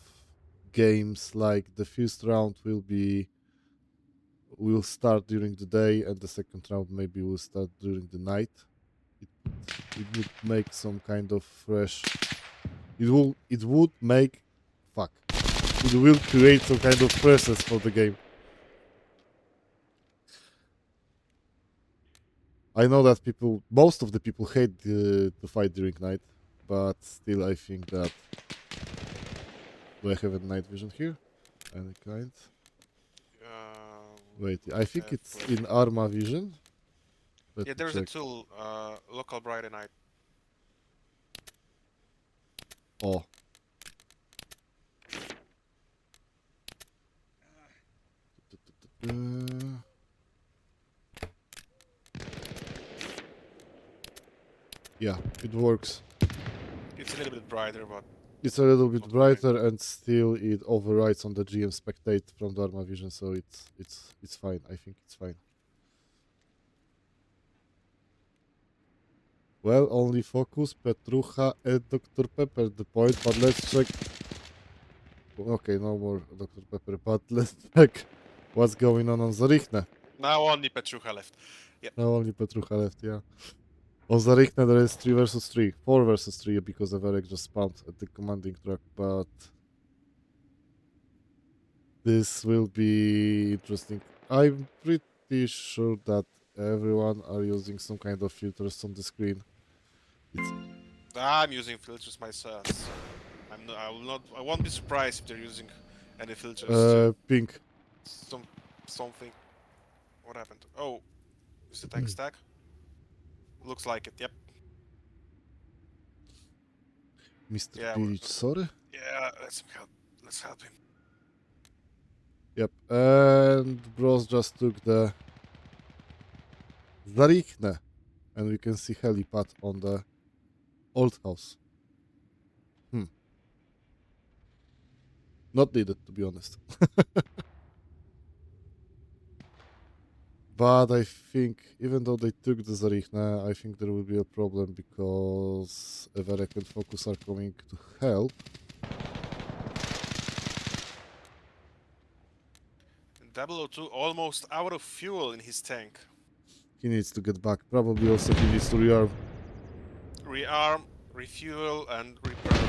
games like the first round will start during the day and the second round maybe will start during the night. It it would make some kind of fresh. It would make, fuck. It will create some kind of freshness for the game. I know that most of the people hate to fight during night, but still I think that. Do I have a night vision here? Any kind? Wait, I think it's in Arma vision. Let Yeah, me there's check. a tool, local bright night. Oh. Yeah, it works. It's a little bit brighter, but It's a little bit not very. brighter, and still it overrides on the GM spectate from the Arma vision, so it's fine. I think it's fine. Well, only Focus, Petrucha, and Dr. Pepper the point, but let's check. Okay, no more Dr. Pepper, but let's check what's going on Zarichne. Now only Petrucha left. Yep. Now only Petrucha left, yeah. On Zarichne there is 3 versus 3, 4 versus 3 because Everek just spawned at the commanding track, but this will be interesting. I'm pretty sure that everyone are using some kind of filters on the screen. It's I'm using filters myself. So I will not. I won't be surprised if they're using any filters too. pink. Something. What happened? Oh, is the tank stack? Looks like it. Yep. Mr. Yeah. Pilic, sorry? Yeah. Let's help him. Yep, and Bros just took the Zarichne, and we can see helipad on the old house. Not needed, to be honest. But I think, even though they took the Zarichne, I think there will be a problem because Everek and Focus are coming to help. 002 almost out of fuel in his tank. He needs to get back. Probably also he needs to rearm. Rearm, refuel, and repair.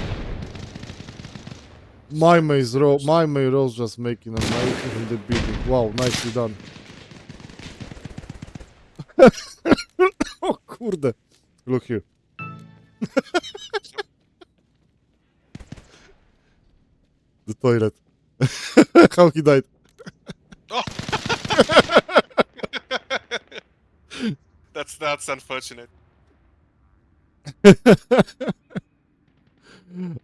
My May Rose just making a knife in the building. Wow, nicely done. Oh kurde. Look here. The toilet. How he died. Oh! That's unfortunate.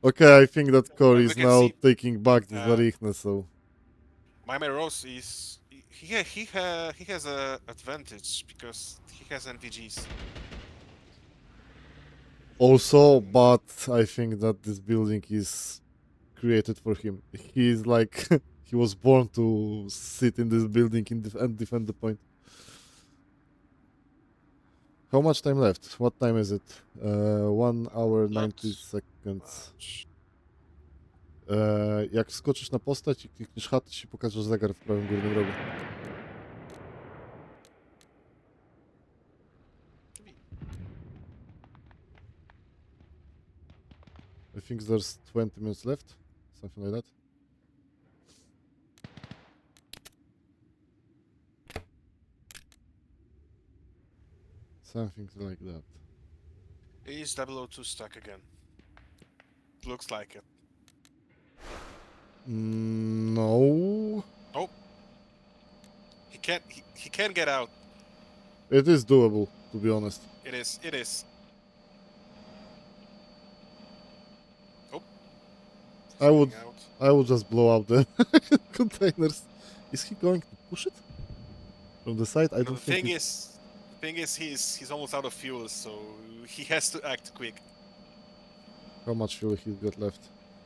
Okay, I think that Corey We is can now see- taking back the Zarichne, so My Rose is he has a advantage because he has NVGs. also, but I think that this building is created for him. He's like he was born to sit in this building and defend the point. How much time left? What time is it? 1 hour 90 seconds. Jak skoczysz na postać i klikniesz H, to ci pokażesz zegar w prawym górnym rogu. I think there's 20 minutes left, something like that. Something like that. Is 002 stuck again? Looks like it. No. He can't get out. It is doable, to be honest. It is. Oh. I would just blow out the containers. Is he going to push it? From the side? I don't think The thing is he's almost out of fuel, so he has to act quick. How much fuel he's got left?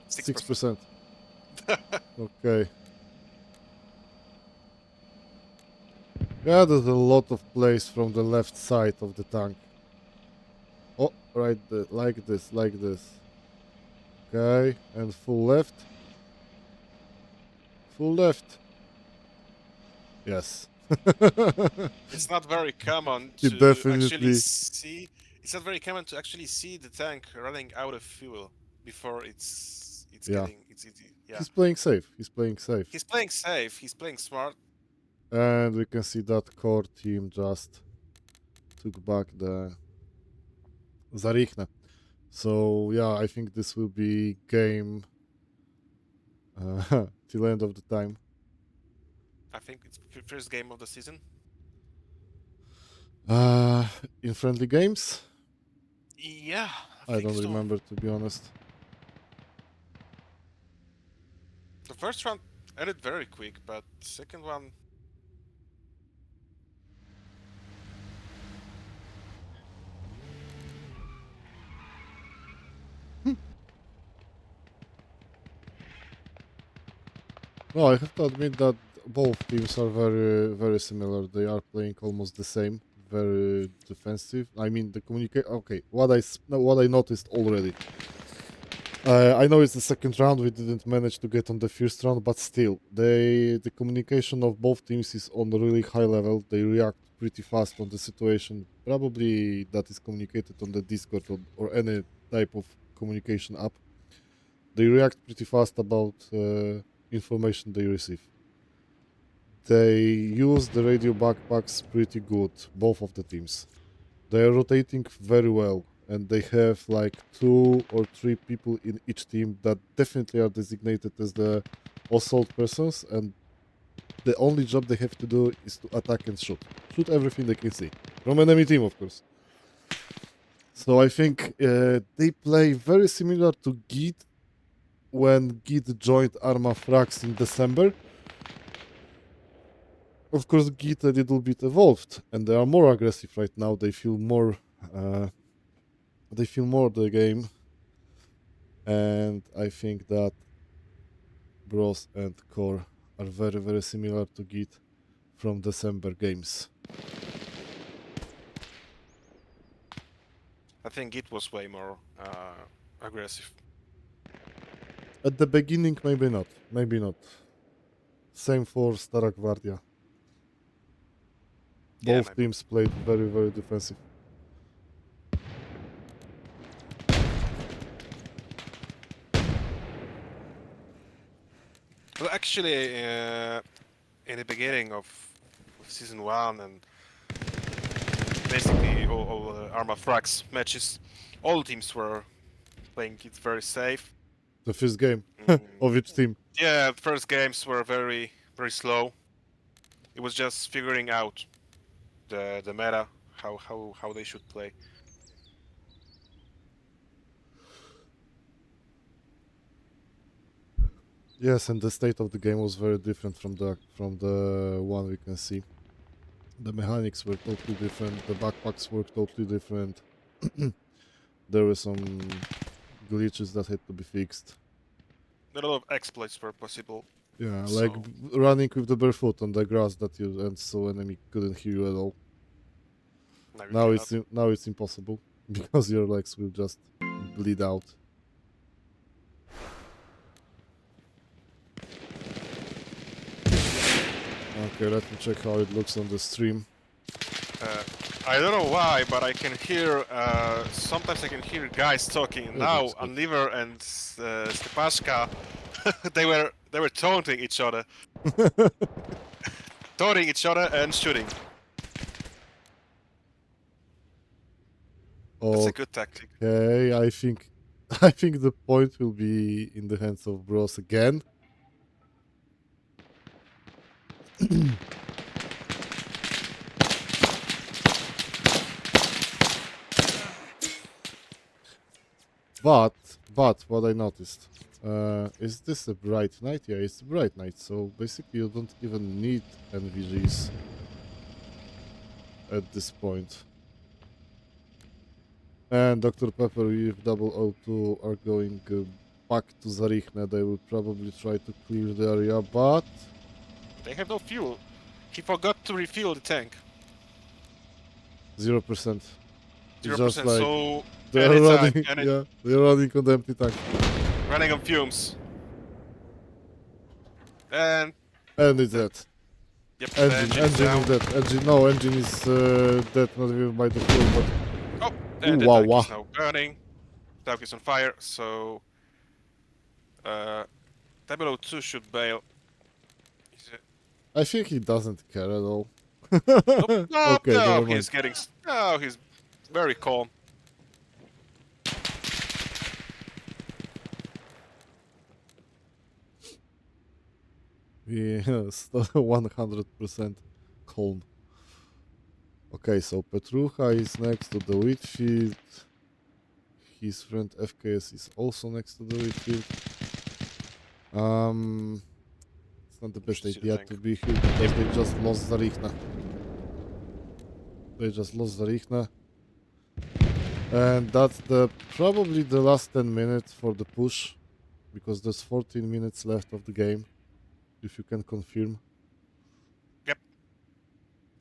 6%. 6%. Okay. Yeah, there's a lot of place from the left side of the tank. Oh, right there, like this. Okay, and full left. Full left. Yes. It's not very common He to definitely- actually see It's not very common to actually see the tank running out of fuel before it's Yeah. yeah. He's playing safe. He's playing safe. He's playing safe. He's playing smart. And we can see that core team just took back the Zarichne. So yeah, I think this will be game till end of the time. I think it's first game of the season. In friendly games, Yeah, I I think don't so. remember, to be honest. The first round ended very quick, but second one. No, I have to admit that both teams are very similar. They are playing almost the same, very defensive. I mean, the communicate. Okay, what I noticed already. I know it's the second round. We didn't manage to get on the first round, but still, the communication of both teams is on a really high level. They react pretty fast on the situation. Probably that is communicated on the Discord or any type of communication app. They react pretty fast about information they receive. They use the radio backpacks pretty good, both of the teams. They are rotating very well, and they have like 2 or 3 people in each team that definitely are designated as the assault persons, and the only job they have to do is to attack and shoot. Shoot everything they can see. From enemy team, of course. So I think they play very similar to Git when Git joined Arma Frax in December. Of course, Git a little bit evolved, and they are more aggressive right now. They feel more the game, and I think that Bros and Core are very similar to Git from December games. I think it was way more aggressive. At the beginning, maybe not. Maybe not. Same for Stara Gvardia. Yeah, Both maybe. teams played very defensive. Well, actually, in the beginning of season 1 and basically all Arma Frax matches, all teams were playing it very safe. The first game Mm, of each team. yeah, the first games were very slow. It was just figuring out the meta, how they should play. Yes, and the state of the game was very different from the one we can see. The mechanics were totally different. The backpacks were totally different. There were some glitches that had to be fixed. A lot of exploits were possible. Yeah, So- like running with the barefoot on the grass that you and so enemy couldn't hear you at all. Now, you Now cannot. now it's impossible because your legs will just bleed out. Okay, let me check how it looks on the stream. I don't know why, but I can hear. Sometimes I can hear guys talking. It Now, looks good. Unliver and Stepashka, they were taunting each other, and shooting. That's a good tactic. Okay, I think the point will be in the hands of Bros again. But what I noticed is this a bright night? Yeah, it's a bright night. So basically, you don't even need NVGs at this point. And Dr. Pepper with 002 are going back to Zarichne. They will probably try to clear the area, but They have no fuel. He forgot to refuel the tank. 0%. 0%. Just like So they're any running, tank, yeah, they're running on the empty tank. running on fumes. And And it's dead. yep, the Engine is is down. dead. Engine is dead, not even by the fuel, but Oh, And the wow, tank wow. is now burning. Tank is on fire, so Tableau 2 should bail. Is it? I think he doesn't care at all. Nope. Nope. Okay, No, never mind. he's getting. No, he's very calm. Yes, 100% calm. Okay, so Petrucha is next to the wheat field. His friend FKS is also next to the wheat field. It's not the You best should see the idea tank. to be here because they just lost Zarichna. They just lost Zarichna. And that's probably the last 10 minutes for the push. Because there's 14 minutes left of the game. If you can confirm. Yep.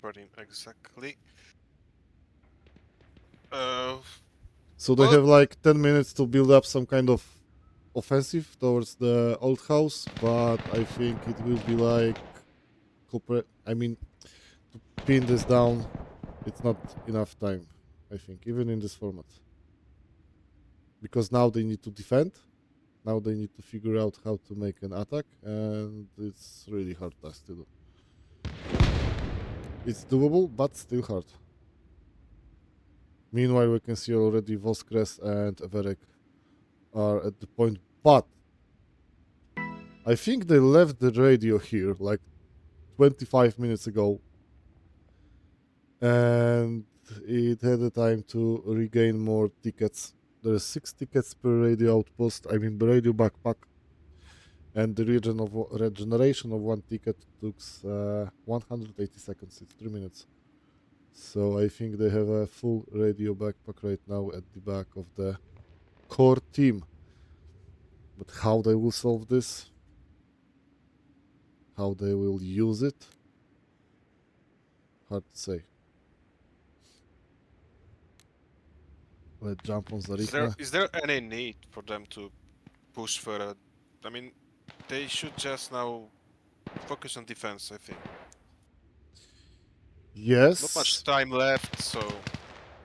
14 exactly. So they Well, have like 10 minutes to build up some kind of offensive towards the old house, but I think it will be like I mean, to pin this down, it's not enough time. I think even in this format, because now they need to defend. Now they need to figure out how to make an attack, and it's really hard task to do. It's doable, but still hard. Meanwhile, we can see already Voskres and Everek are at the point, but I think they left the radio here like 25 minutes ago, and it had the time to regain more tickets. There are 6 tickets per radio outpost, I mean the radio backpack, and the regeneration of 1 ticket took 180 seconds, it's 3 minutes. So I think they have a full radio backpack right now at the back of the core team. But how they will solve this, how they will use it, hard to say. Let's jump on Zarichna. is there any need for them to push further? I mean, they should just now focus on defense, I think. Not much Yes. time left, so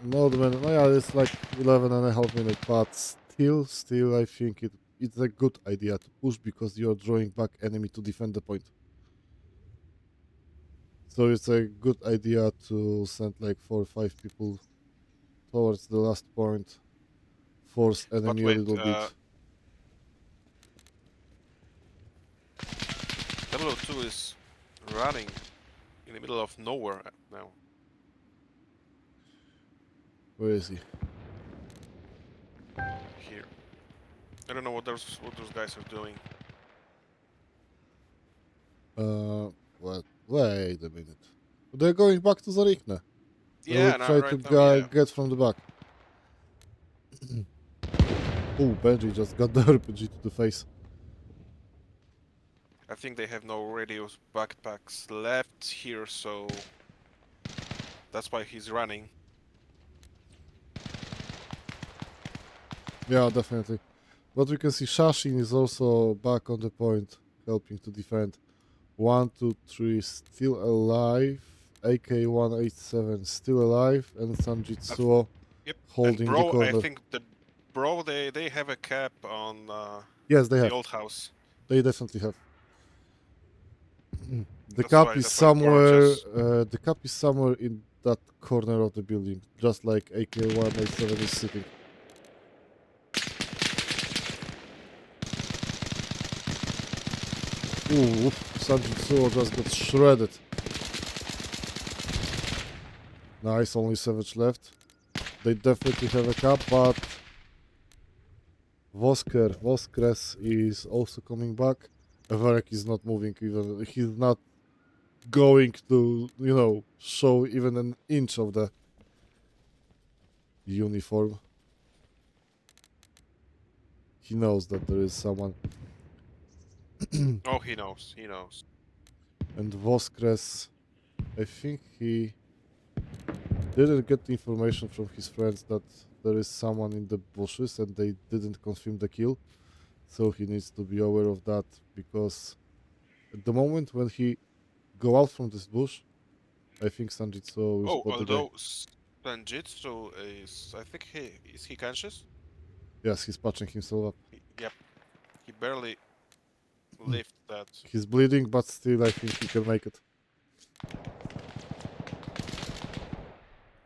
No, no, yeah, it's like 11 and a half minutes, but still, I think it's a good idea to push because you're drawing back enemy to defend the point. So it's a good idea to send like 4 or 5 people towards the last point, force but enemy a wait, little bit. Tableau 2 is running in the middle of nowhere now. Where is he? Here. I don't know what those guys are doing. What? Wait a minute. They're going back to Zarichna. They will Yeah, try to right now, yeah. get from the back. Oh, Benji just got the RPG to the face. I think they have no radio backpacks left here, so that's why he's running. Yeah, definitely. But we can see Shashin is also back on the point, helping to defend. 1, 2, 3 still alive. AK-187 still alive, and Sanjitsuo Yep. holding And bro, the corner. I think the bro they have a cap on Yes, they the have. old house. They definitely have. The That's cap why is that's why bro somewhere. just The cap is somewhere in that corner of the building, just like AK-187 is sitting. Ooh, Sanjitsuo just got shredded. Nice, only Savage left. They definitely have a cap, but Voskres is also coming back. Everek is not moving even. He's not going to, show even an inch of the uniform. He knows that there is someone. oh, he knows. He knows. And Voskres, I think he didn't get the information from his friends that there is someone in the bushes and they didn't confirm the kill. So he needs to be aware of that because at the moment when he go out from this bush, I think Sanjitsu will Oh, spot the guy. although Sanjitsu is. I think he conscious. Yes, he's patching himself up. Yep. He barely lived that. He's bleeding, but still I think he can make it.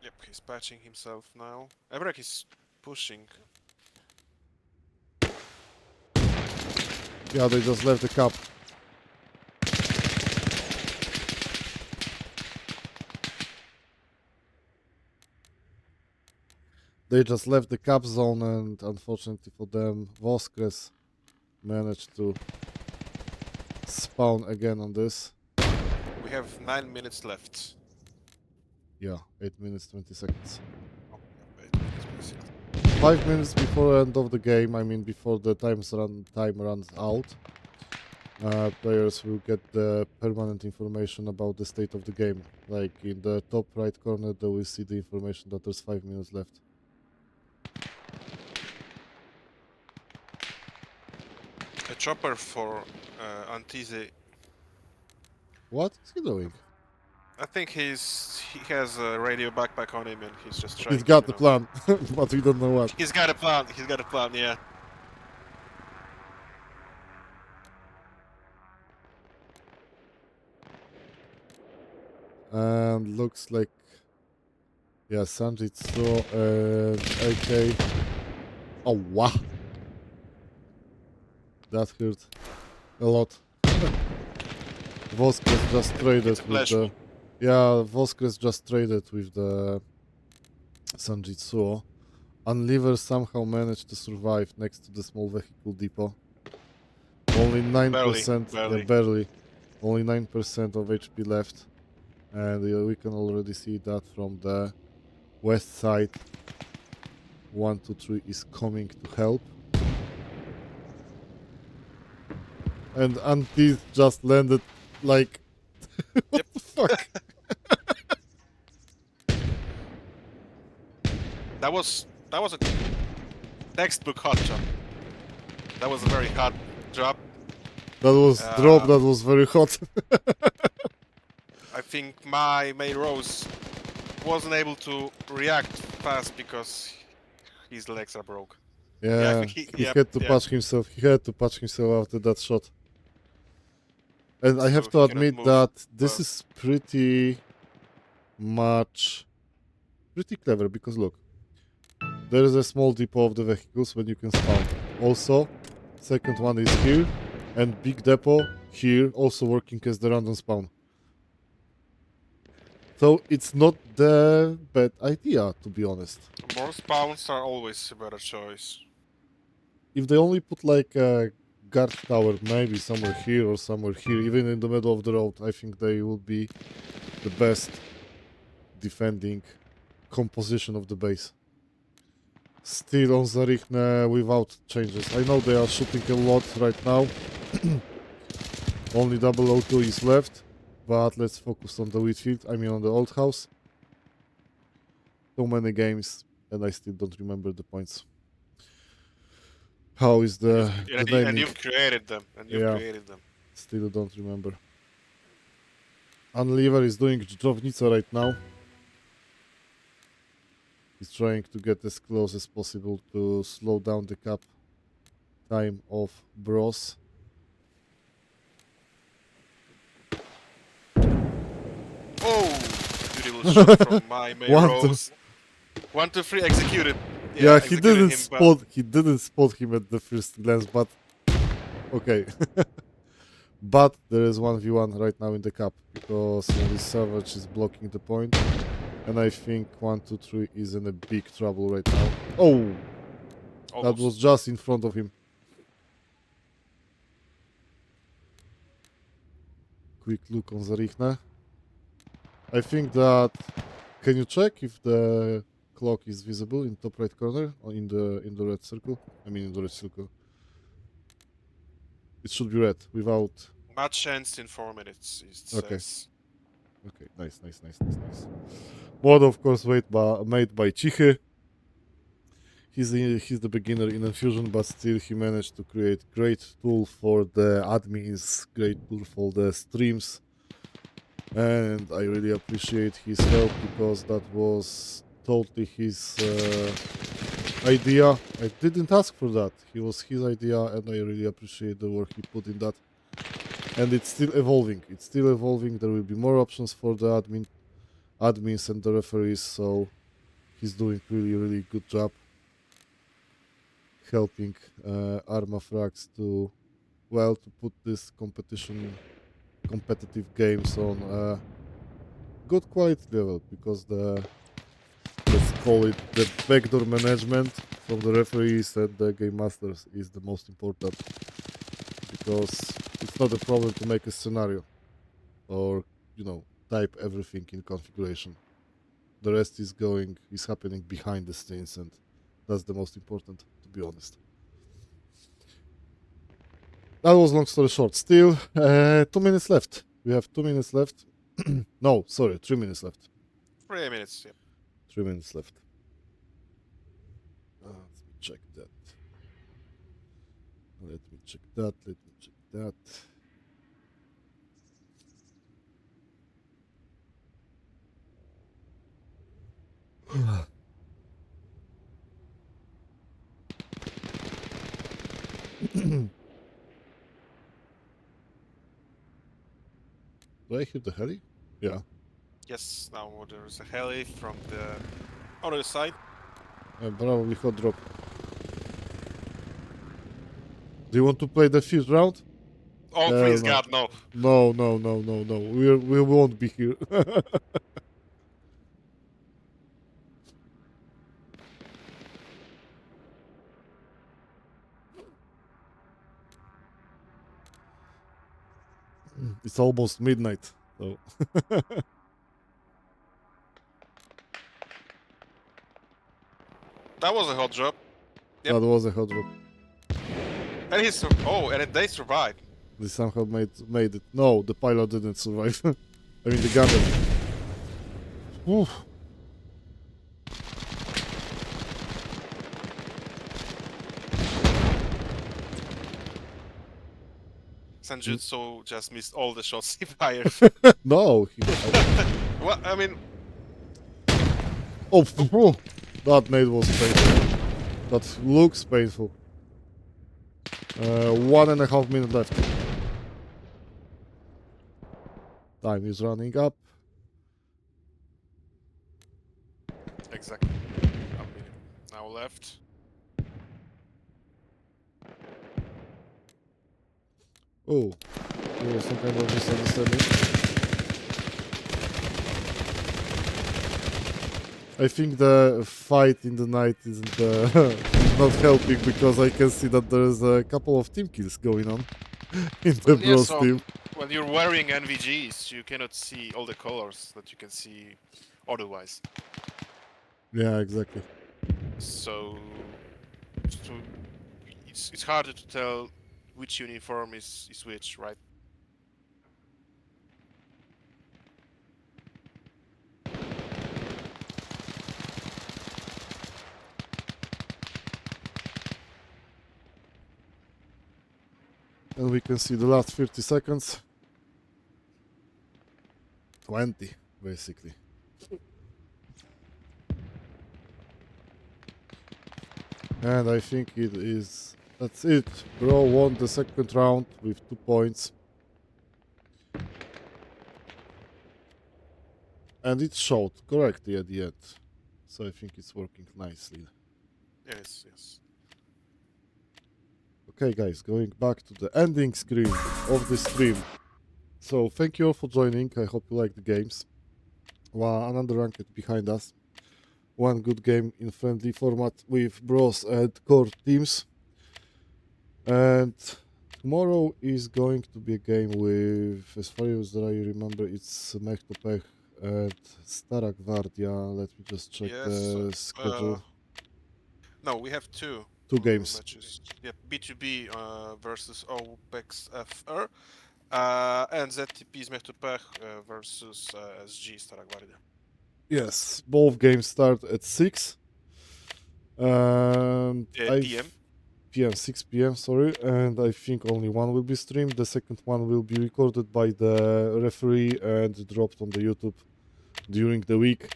Yep. He's patching himself now. Everek is pushing. Yeah, they just left the cup. They just left the cap zone, and unfortunately for them, Voskres managed to spawn again on this. We have 9 minutes left. Yeah, 8 minutes 20 seconds. Oh, yeah, 8 minutes basically. 5 minutes before end of the game, I mean before the time runs out, players will get the permanent information about the state of the game. Like in the top right corner, they will see the information that there's 5 minutes left. A chopper for Antize. What is he doing? I think he has a radio backpack on him and he's just trying. He's got to, the plan, but we don't know what. He's got a plan. He's got a plan. Yeah. And looks like, yeah, Sanjitsu and AK. Oh wow, that hurt a lot. Voskres just traded It's a with flash. the, yeah, Voskres just traded with the Sanjitsu. Unleaver somehow managed to survive next to the small vehicle depot. Only 9%, Barely. yeah, barely. Only 9% of HP left. And we can already see that from the west side. 123 is coming to help. And Antis just landed like... what the fuck? That was a textbook hot job. That was a very hot job. That was drop, that was very hot. I think my main Rose wasn't able to react fast because his legs are broke. Yeah, I think he had to patch himself. He had to patch himself after that shot. And I have to he cannot admit move that this well. is pretty clever, because look, there is a small depot of the vehicles when you can spawn. Also, second one is here, and big depot here, also working as the random spawn. So it's not the bad idea, to be honest. More spawns are always a better choice. If they only put like a guard tower, maybe somewhere here or somewhere here, even in the middle of the road, I think they would be the best defending composition of the base. Still on Zarichne without changes. I know they are shooting a lot right now. Only 002 is left, but let's focus on the wheat field, I mean on the old house. So many games, and I still don't remember the points. How is the naming? And you've created them. Still don't remember. Unleaver is doing Dżdżownica right now. He's trying to get as close as possible to slow down the cap time of Bros. Oh, beautiful shot from my main One, Rose. 1, 2, 3, executed. Yeah, he executed him, he didn't spot him at the first glance, but okay. But there is 1v1 right now in the cap because only Savage is blocking the point, and I think 123 is in a big trouble right now. Oh, that was just in front of him. Quick look on Zarichne. I think that, can you check if the clock is visible in top right corner or in the red circle? I mean in the red circle. It should be red without. Match ends in 4 minutes. Okay. Okay. Nice. Mod, of course, made by Cichy. He's the beginner in Infusion, but still he managed to create great tool for the admins, great tool for the streams, and I really appreciate his help because that was totally his idea. I didn't ask for that. It was his idea, and I really appreciate the work he put in that. And it's still evolving. It's still evolving. There will be more options for the admins and the referees. So he's doing really good job helping Arma Frags to put this competitive games on a good quality level, because let's call it the backdoor management from the referees and the game masters is the most important, because it's not a problem to make a scenario or type everything in configuration. The rest is happening behind the scenes, and that's the most important, to be honest. That was long story short. Still 2 minutes left. We have 2 minutes left. No, sorry, 3 minutes left. 3 minutes. Yeah. 3 minutes left. Let me check that. Let me check that. Let me check that. Do I hit the heli? Yeah. Yes. Now there's a heli from the other side. Probably hot drop. Do you want to play the fifth round? Oh, please, no. God, no. No. We won't be here. It's almost midnight, so. That was a hot drop. Yep. That was a hot drop. And they survived. They somehow made it. No, the pilot didn't survive. I mean, the gunner. Oof. Sanjutsu just missed all the shots he fired. No. Well, I mean, Oh, that nade was painful. That looks painful. 1.5 minutes left. Time is running up. exactly. A minute now left. Oh, there was some kind of misunderstanding. I think the fight in the night isn't not helping, because I can see that there's a couple of team kills going on in the Bros team. When you're wearing NVGs, you cannot see all the colors that you can see otherwise. Yeah, exactly. So it's harder to tell which uniform is which, right? And we can see the last 30 seconds. 20, basically. And I think that's it. Bro won the second round with 2 points. And it showed correctly at the end. So I think it's working nicely. Yes, yes. Okay, guys, going back to the ending screen of the stream. So thank you all for joining. I hope you like the games. Another ranked behind us. One good game in friendly format with Bros and core teams. And tomorrow is going to be a game with, as far as I remember, it's Mech to Pech and Stara Gwardia. Let me just check the schedule. No, we have two. 2 games. Matches. Yep, B2B versus OPEX FR, and ZTP Zmechtopech versus SG Stara Gwardia. Yes, both games start at 6. And PM. 6 p.m. Sorry, and I think only one will be streamed. The second one will be recorded by the referee and dropped on the YouTube during the week.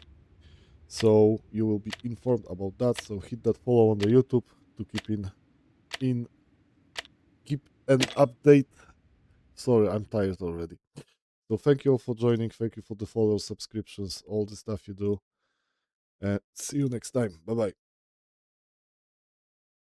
so you will be informed about that. So hit that follow on the YouTube to in keep an update. Sorry, I'm tired already. So thank you all for joining. Thank you for the follows, subscriptions, all the stuff you do. And see you next time. Bye bye.